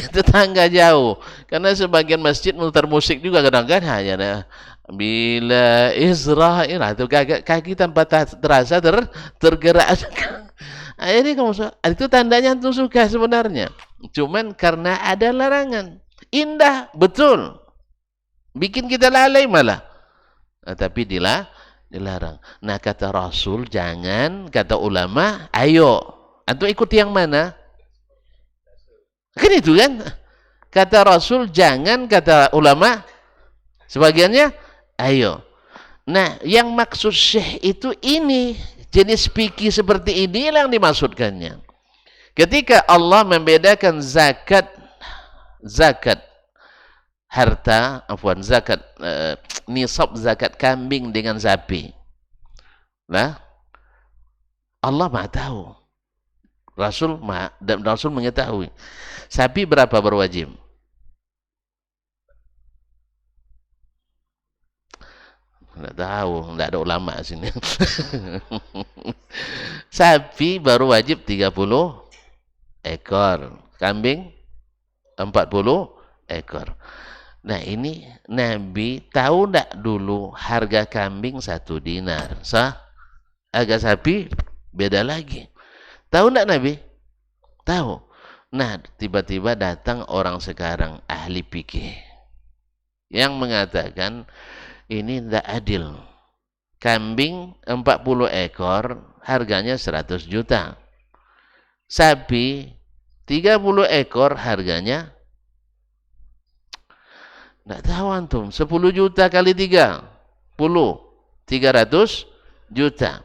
tetangga jauh. Karena sebagian masjid mutar musik juga kadang-kadang hanya bila Israel itu kaki tanpa terasa tergerak. Ini kamu itu tandanya antum suka sebenarnya. Cuman karena ada larangan. Indah, betul. Bikin kita lalai malah. Tapi dilarang. Nah, kata Rasul jangan, kata ulama ayo. Antum ikut yang mana? Kan itu kan? Kata Rasul jangan, kata ulama sebagiannya ayo. Nah, yang maksud syekh itu ini, jenis fikih seperti ini yang dimaksudkannya. Ketika Allah membedakan zakat harta, zakat nisab zakat kambing dengan sapi. Nah, Allah Maha tahu. Rasul mengetahui. Sapi berapa berwajib? Nggak tahu, nggak ada ulama sini. Sapi baru wajib 30 ekor, kambing 40 ekor. Nah, ini Nabi tahu nggak dulu harga kambing 1 dinar? Harga sapi beda lagi. Tahu nggak Nabi? Tahu. Nah, tiba-tiba datang orang sekarang ahli fikih yang mengatakan ini tidak adil. Kambing 40 ekor harganya 100 juta. Sapi 30 ekor harganya enggak tahu antum, 10 juta kali 30, 300 juta.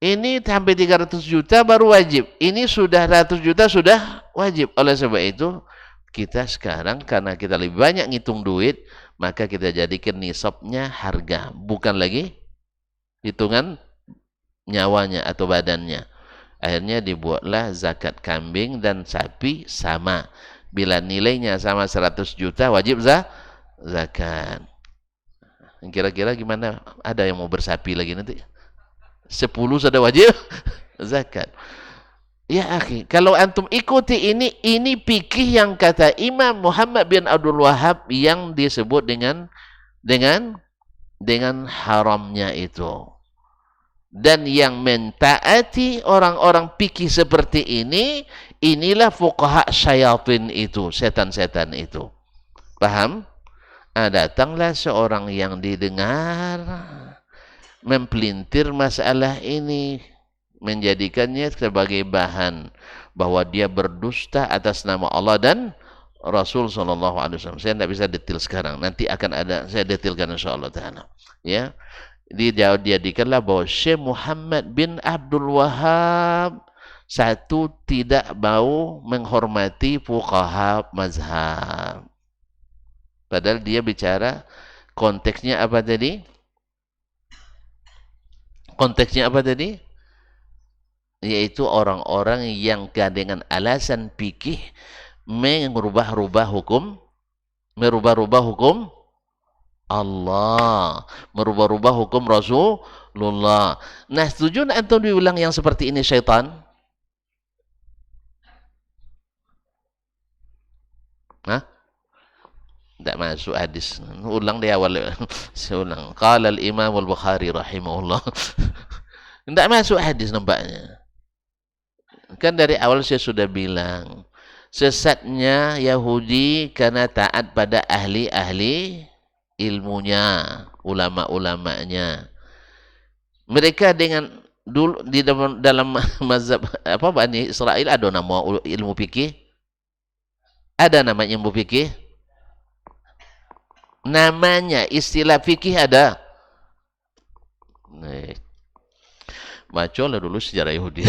Ini sampai 300 juta baru wajib. Ini sudah 100 juta sudah wajib. Oleh sebab itu, kita sekarang karena kita lebih banyak ngitung duit, maka kita jadikan nisabnya harga, bukan lagi hitungan nyawanya atau badannya. Akhirnya dibuatlah zakat kambing dan sapi sama. Bila nilainya sama 100 juta, wajib zakat. Kira-kira gimana? Ada yang mau bersapi lagi nanti? 10 sudah wajib zakat. Ya akhi, kalau antum ikuti ini fikih yang kata Imam Muhammad bin Abdul Wahab yang disebut dengan haramnya itu. Dan yang mentaati orang-orang fikih seperti ini, inilah fuqaha syayatin itu, setan-setan itu. Paham? Datanglah seorang yang didengar mempelintir masalah ini, menjadikannya sebagai bahan bahwa dia berdusta atas nama Allah dan Rasul sallallahu alaihi wasallam. Saya tidak bisa detail sekarang, nanti akan ada saya detailkan insyaallah taala. Ya. Dijadikanlah bahwa Syekh Muhammad bin Abdul Wahab satu tidak mau menghormati fuqaha mazhab. Padahal dia bicara konteksnya apa tadi? Konteksnya apa tadi? Yaitu orang-orang yang dengan alasan fikih merubah-rubah hukum Allah, merubah-rubah hukum Rasulullah. Nah, setuju antum diulang yang seperti ini syaitan? Hah? Tidak masuk hadis. Ulang di awal. Saya ulang. Qala al-Imam al-Bukhari rahimahullah. Tidak masuk hadis nampaknya. Kan dari awal saya sudah bilang, sesatnya Yahudi karena taat pada ahli-ahli ilmunya, ulama-ulamanya. Mereka dengan dulu di dalam mazhab Bani Israel ada nama ilmu fikih? Ada namanya ilmu fikih? Namanya istilah fikih ada. Bacalah dulu sejarah Yahudi.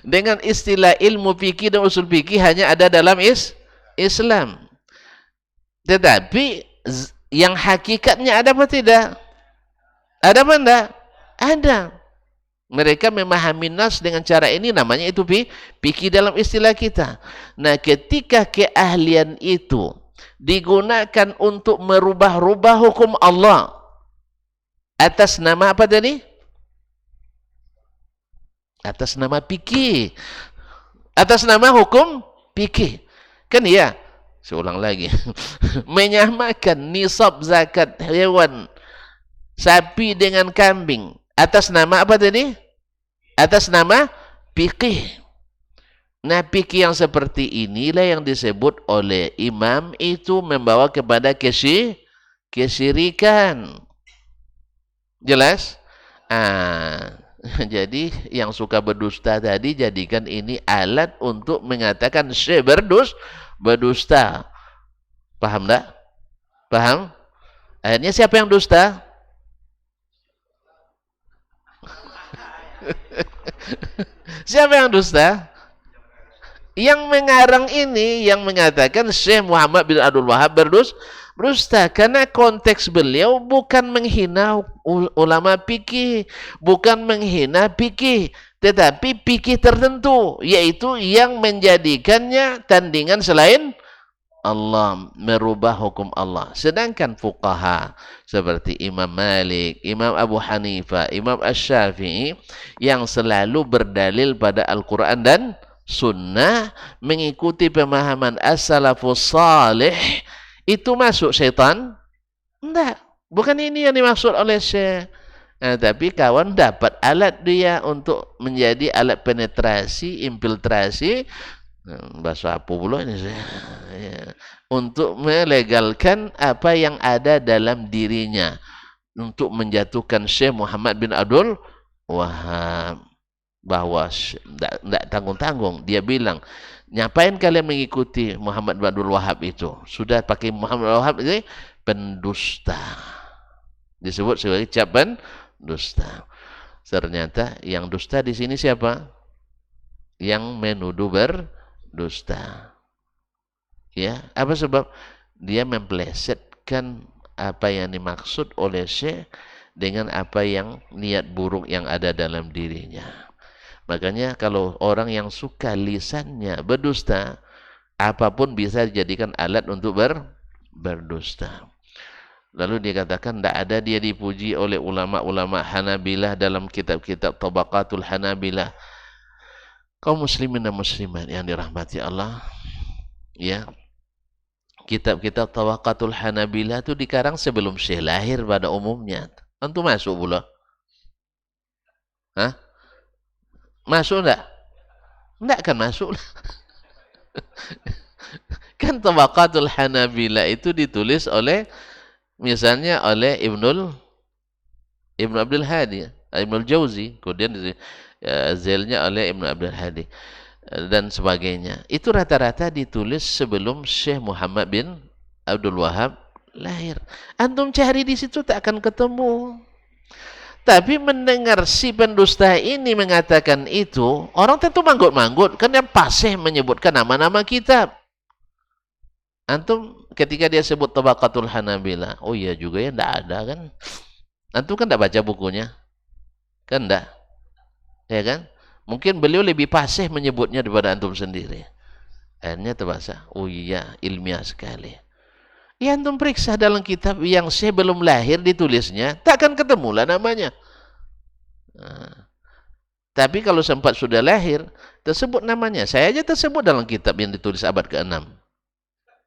Dengan istilah ilmu fikih dan usul fikih hanya ada dalam Islam. Tetapi yang hakikatnya ada apa tidak? Ada apa enggak? Ada. Mereka memahami nas dengan cara ini, namanya itu fikih dalam istilah kita. Nah, ketika keahlian itu digunakan untuk merubah-rubah hukum Allah atas nama apa tadi? Atas nama fikih, atas nama hukum fikih, kan ya? Saya ulang lagi. Menyamakan nisab zakat hewan sapi dengan kambing atas nama apa tadi? Atas nama fikih. Nah, fikih yang seperti inilah yang disebut oleh imam itu membawa kepada kesyirikan. Jelas? Ah, jadi yang suka berdusta tadi jadikan ini alat untuk mengatakan syekh berdusta. Paham tak? Paham? Akhirnya siapa yang dusta? Siapa yang dusta? Yang mengarang ini yang mengatakan Syekh Muhammad bin Abdul Wahab berdusta karena konteks beliau bukan menghina ulama fikih, bukan menghina fikih, tetapi fikih tertentu yaitu yang menjadikannya tandingan selain Allah, merubah hukum Allah. Sedangkan fuqaha seperti Imam Malik, Imam Abu Hanifah, Imam Asy-Syafi'i yang selalu berdalil pada Al-Quran dan Sunnah, mengikuti pemahaman as-salafus salih, itu masuk syaitan? Enggak. Bukan ini yang dimaksud oleh Syekh. Nah, tapi kawan dapat alat dia untuk menjadi alat penetrasi, infiltrasi, bahasa apa pula ini saya, ya, untuk melegalkan apa yang ada dalam dirinya, untuk menjatuhkan Syekh Muhammad bin Abdul Wahab, bahwa tidak tanggung-tanggung dia bilang, ngapain kalian mengikuti Muhammad bin Abdul Wahab itu, sudah pakai Muhammad bin Abdul Wahab ini pendusta, disebut sebagai capan dusta. Ternyata yang dusta di sini siapa? Yang menuduh berdusta. Ya, apa sebab? Dia memplesetkan apa yang dimaksud oleh Syekh dengan apa yang niat buruk yang ada dalam dirinya. Makanya kalau orang yang suka lisannya berdusta, apapun bisa dijadikan alat untuk berdusta. Lalu dikatakan tidak ada dia dipuji oleh ulama-ulama Hanabilah dalam kitab-kitab Tabaqatul Hanabilah. Kaum muslimin dan muslimat yang dirahmati Allah, ya, kitab-kitab Tabaqatul Hanabilah itu dikarang sebelum Syekh lahir pada umumnya. Tentu masuk pula. Hah? Masuk enggak? Enggak kan masuk. Kan Tabaqatul Hanabilah itu ditulis oleh, misalnya oleh Ibnu Abdul Hadi, Ibnu Jauzi, kemudian zelnya oleh Ibnu Abdul Hadi dan sebagainya. Itu rata-rata ditulis sebelum Syekh Muhammad bin Abdul Wahab lahir. Antum cari di situ tak akan ketemu. Tapi mendengar si pendusta ini mengatakan itu, orang tentu manggut-manggut, kan yang pasih menyebutkan nama-nama kitab. Antum ketika dia sebut Tabaqatul Hanabilah, oh iya juga ya, enggak ada kan. Antum kan enggak baca bukunya. Kan enggak? Ya kan? Mungkin beliau lebih pasih menyebutnya daripada antum sendiri. Akhirnya terbaca, oh iya, ilmiah sekali. Ya antum periksa dalam kitab yang saya belum lahir ditulisnya, takkan ketemulah namanya. Nah, tapi kalau sempat sudah lahir, tersebut namanya. Saya aja tersebut dalam kitab yang ditulis abad ke-6.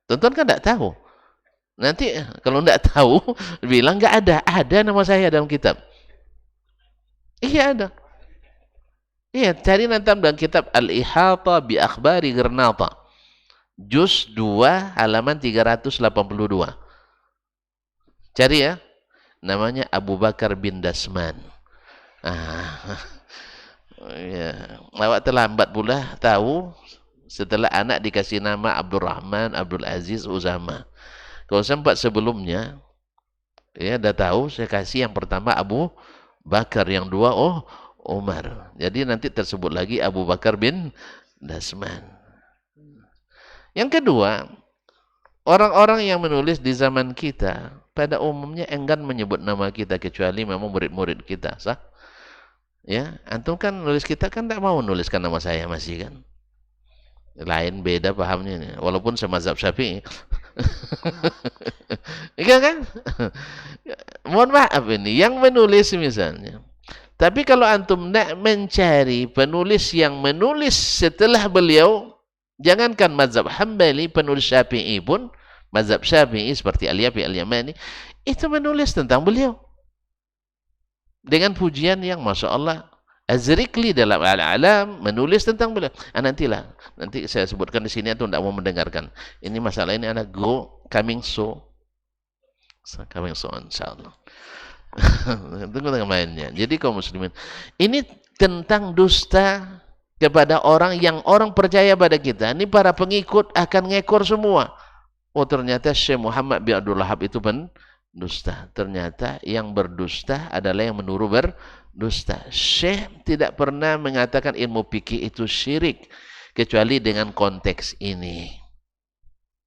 Tuan-tuan kan tidak tahu. Nanti kalau tidak tahu, bilang nggak ada. Ada nama saya dalam kitab. Iya ada. Iya, cari nanti dalam kitab Al-Ihata bi Akhbari Gernata. Juz 2 halaman 382. Cari ya. Namanya Abu Bakar bin Dasman. Ya. Awak terlambat pula tahu setelah anak dikasih nama Abdurrahman, Abdul Aziz, Uzama. Kalau sempat sebelumnya, ya dah tahu, saya kasih yang pertama Abu Bakar, yang dua Umar. Jadi nanti tersebut lagi Abu Bakar bin Dasman. Yang kedua, orang-orang yang menulis di zaman kita pada umumnya enggan menyebut nama kita kecuali memang murid-murid kita, sah? Ya, antum kan nulis kita kan tak mau nuliskan nama saya masih kan? Lain beda pahamnya nih. Walaupun semazhab Syafi'i. Iya kan? Mohon maaf ini yang menulis misalnya. Tapi kalau antum nak mencari penulis yang menulis setelah beliau, jangankan mazhab Hambali, penulis Syafi'i pun, mazhab Syafi'i seperti Al-Yafi Al-Yamani, itu menulis tentang beliau. Dengan pujian yang Masya Allah, Az-Zirikli dalam Al-A'lam menulis tentang beliau. Nanti saya sebutkan di sini atau tidak mau mendengarkan. Ini masalah ini anak coming soon, insyaallah. Tunggu mainnya. Jadi kaum muslimin, ini tentang dusta kepada orang yang orang percaya pada kita. Ini para pengikut akan ngekor semua. Oh ternyata Syekh Muhammad bin Abdul Wahhab itu pendusta. Ternyata yang berdusta adalah yang menuruh berdusta. Syekh tidak pernah mengatakan ilmu fikih itu syirik kecuali dengan konteks ini.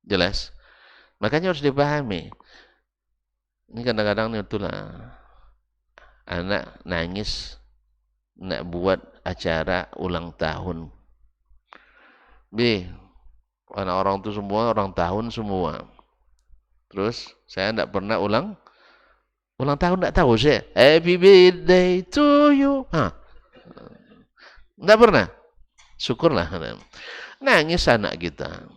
Jelas? Makanya harus dipahami. Ini kadang-kadang itulah anak nangis nak buat acara ulang tahun. Orang itu semua orang tahun semua. Terus saya tidak pernah ulang tahun, tidak tahu saya. Happy birthday to you. Tidak pernah. Syukurlah. Nangis anak kita.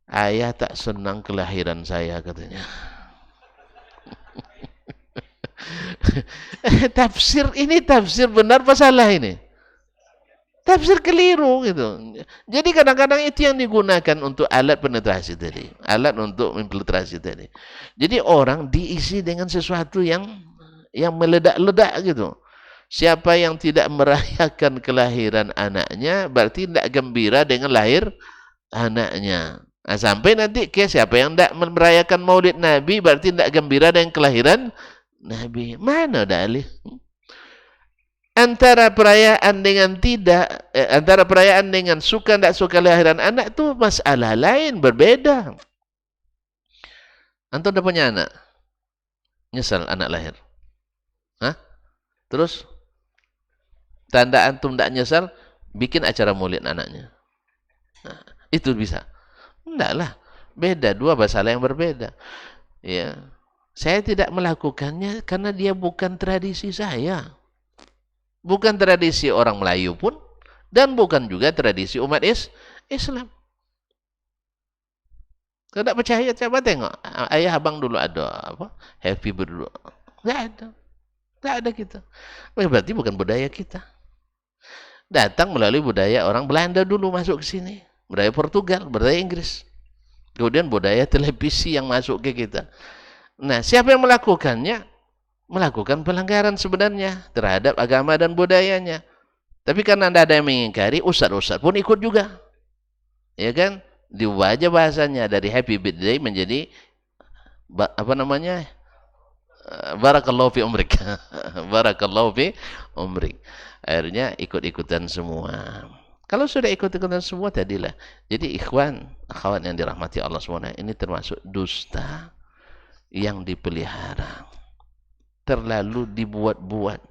Ayah tak senang kelahiran saya katanya. Tafsir benar apa salah ini? Tafsir keliru gitu. Jadi kadang-kadang itu yang digunakan untuk alat penetrasi tadi, alat untuk infiltrasi tadi. Jadi orang diisi dengan sesuatu yang meledak-ledak gitu. Siapa yang tidak merayakan kelahiran anaknya berarti tidak gembira dengan lahir anaknya. Nah, sampai nanti siapa yang tidak merayakan Maulid Nabi berarti tidak gembira dengan kelahiran Nabi. Mana dalih? Antara perayaan dengan suka tidak suka lahiran anak itu masalah lain, berbeda. Antum udah punya anak, nyesal anak lahir, terus tanda antum tidak nyesal, bikin acara maulid anaknya. Itu bisa? Enggak lah, beda, dua masalah yang berbeda. Ya, saya tidak melakukannya karena dia bukan tradisi saya. Bukan tradisi orang Melayu pun, dan bukan juga tradisi umat Islam. Kalau tidak percaya, coba tengok. Ayah abang dulu ada apa? Happy berdua. Tidak ada. Tidak ada kita. Berarti bukan budaya kita. Datang melalui budaya orang Belanda dulu masuk ke sini. Budaya Portugal, budaya Inggris. Kemudian budaya televisi yang masuk ke kita. Nah, siapa yang melakukannya? Melakukan pelanggaran sebenarnya terhadap agama dan budayanya. Tapi karena ada yang mengingkari, ustaz-ustaz pun ikut juga. Ya kan? Diubah aja bahasanya dari happy birthday menjadi apa namanya? Barakallahu fi umrik. Barakallahu fi umrik. Akhirnya ikut-ikutan semua. Kalau sudah ikut-ikutan semua tadilah. Jadi ikhwan, akhwat yang dirahmati Allah SWT, ini termasuk dusta yang dipelihara. Terlalu dibuat-buat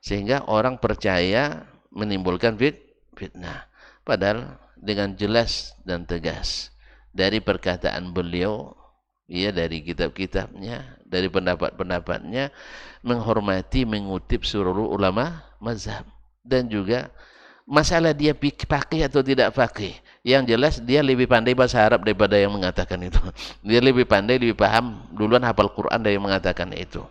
sehingga orang percaya, menimbulkan fitnah. Padahal dengan jelas dan tegas dari perkataan beliau, ya, dari kitab-kitabnya, dari pendapat-pendapatnya, menghormati, mengutip seluruh ulama mazhab, dan juga masalah dia faqih atau tidak faqih. Yang jelas dia lebih pandai bahasa Arab daripada yang mengatakan itu. Dia lebih pandai, lebih paham, duluan hafal Quran dari yang mengatakan itu.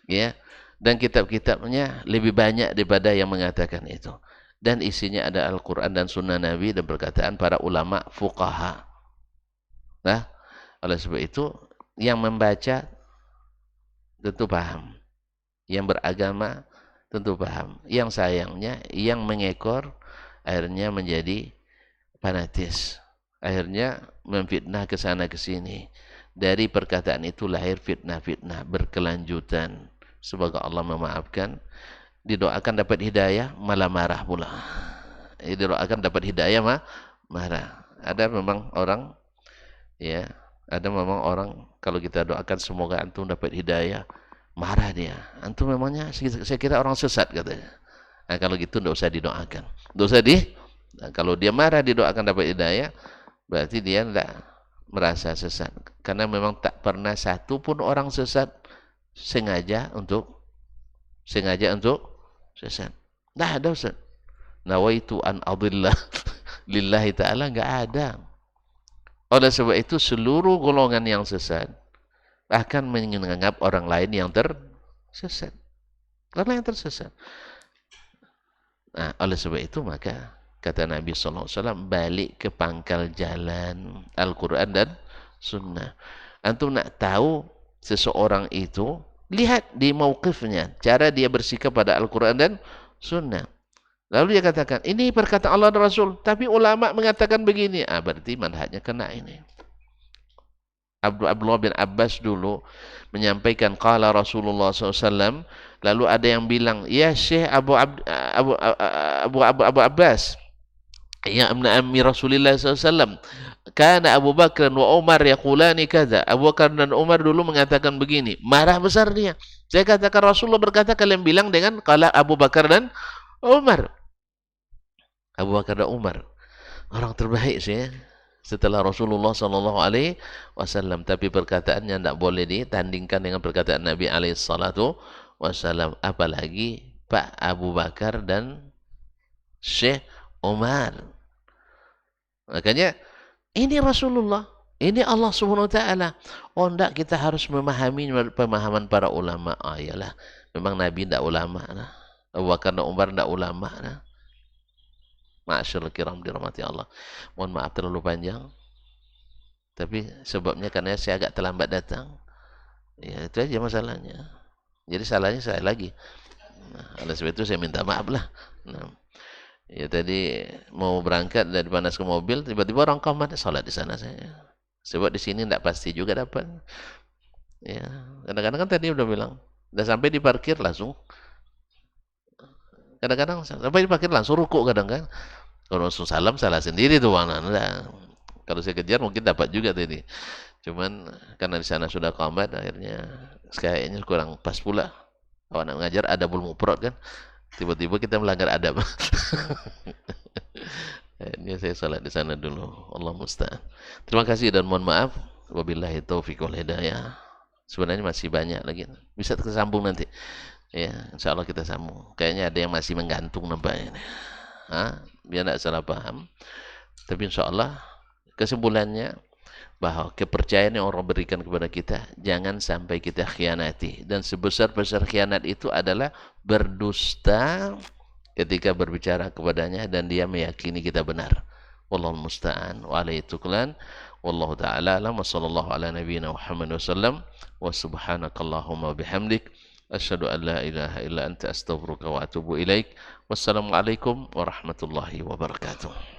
Ya, dan kitab-kitabnya lebih banyak daripada yang mengatakan itu, dan isinya ada Al-Quran dan Sunnah Nabi dan perkataan para ulama fuqaha. Nah, oleh sebab itu yang membaca tentu paham, yang beragama tentu paham. Yang sayangnya yang mengekor akhirnya menjadi fanatis, akhirnya memfitnah ke sana ke sini. Dari perkataan itu lahir fitnah-fitnah berkelanjutan. Semoga Allah memaafkan. Didoakan dapat hidayah, malah marah pula. Didoakan dapat hidayah, marah. Ada memang orang, ya, ada memang orang kalau kita doakan semoga antum dapat hidayah, marah dia. Antum memangnya saya kira orang sesat katanya. Nah, kalau gitu tidak usah didoakan. Tidak usah kalau dia marah didoakan dapat hidayah, berarti dia tidak merasa sesat. Karena memang tak pernah satu pun orang sesat sengaja untuk sesat. Tidak ada, Ustaz. Nawaitu an adillah lillahi ta'ala, enggak ada. Oleh sebab itu seluruh golongan yang sesat akan menganggap orang lain yang tersesat. Karena yang tersesat. Nah, oleh sebab itu maka kata Nabi SAW, balik ke pangkal jalan Al-Quran dan Sunnah. Antum nak tahu seseorang itu, lihat di mauqifnya, cara dia bersikap pada Al-Quran dan Sunnah. Lalu dia katakan, ini perkataan Allah dan Rasul, tapi ulama mengatakan begini. Berarti manhajnya kena ini. Abdullah bin Abbas dulu menyampaikan qala Rasulullah SAW, lalu ada yang bilang, ya Syekh Abu Abbas, ya amna ammi Rasulullah SAW, karena Abu Bakar wa Umar yaqulani kaza. Abu Bakar dan Umar dulu mengatakan begini. Marah besar dia. Saya katakan Rasulullah berkata, kalian bilang dengan qala Abu Bakar dan Umar. Abu Bakar dan Umar orang terbaik sih ya, setelah Rasulullah SAW, tapi perkataannya tidak boleh ditandingkan dengan perkataan Nabi SAW, apalagi Pak Abu Bakar dan Syekh Umar. Makanya ini Rasulullah, ini Allah Subhanahu Wa Taala. Oh tidak, kita harus memahami pemahaman para ulama. Iyalah, memang Nabi tidak ulama lah. Abu Bakar dan Umar tidak ulama lah. Ma'asyarul kiram dirahmati Allah. Mohon maaf terlalu panjang. Tapi sebabnya karena saya agak terlambat datang. Ya itu aja masalahnya. Jadi salahnya saya lagi. Nah, oleh sebab itu saya minta maaf lah. Nah, ya tadi mau berangkat dari Panas ke mobil, tiba-tiba orang komat, salat di sana saya. Sebab di sini tidak pasti juga dapat. Ya, kadang-kadang kan tadi udah bilang, udah sampai di parkir langsung. Kadang-kadang sampai di parkir langsung rukuk kadang kan. Kalau langsung salam salah sendiri tuh mana. Nah, kalau saya kejar mungkin dapat juga tadi. Cuman karena di sana sudah komat, akhirnya kayaknya kurang pas pula. Awak nak mengajar adabul mufrad kan. Tiba-tiba kita melanggar adab. Ini saya salat di sana dulu. Allah musta'an. Terima kasih dan mohon maaf. Wabillahi taufiq wal hidayah. Sebenarnya masih banyak lagi. Bisa tersambung nanti. Ya, insyaallah kita sambung. Kayaknya ada yang masih menggantung nampaknya. Biar tidak salah paham. Tapi insyaallah kesimpulannya bahwa kepercayaan yang orang berikan kepada kita jangan sampai kita khianati, dan sebesar-besar khianat itu adalah berdusta ketika berbicara kepadanya dan dia meyakini kita benar. Wallahu musta'an wa alaihi tuklan. Wallahu ta'ala alam wa sallallahu ala nabiyyina Muhammad wasallam wa subhanakallahumma bihamdik asyhadu an la ilaha illa anta astaghfiruka wa atubu ilaik. Wassalamualaikum warahmatullahi wabarakatuh.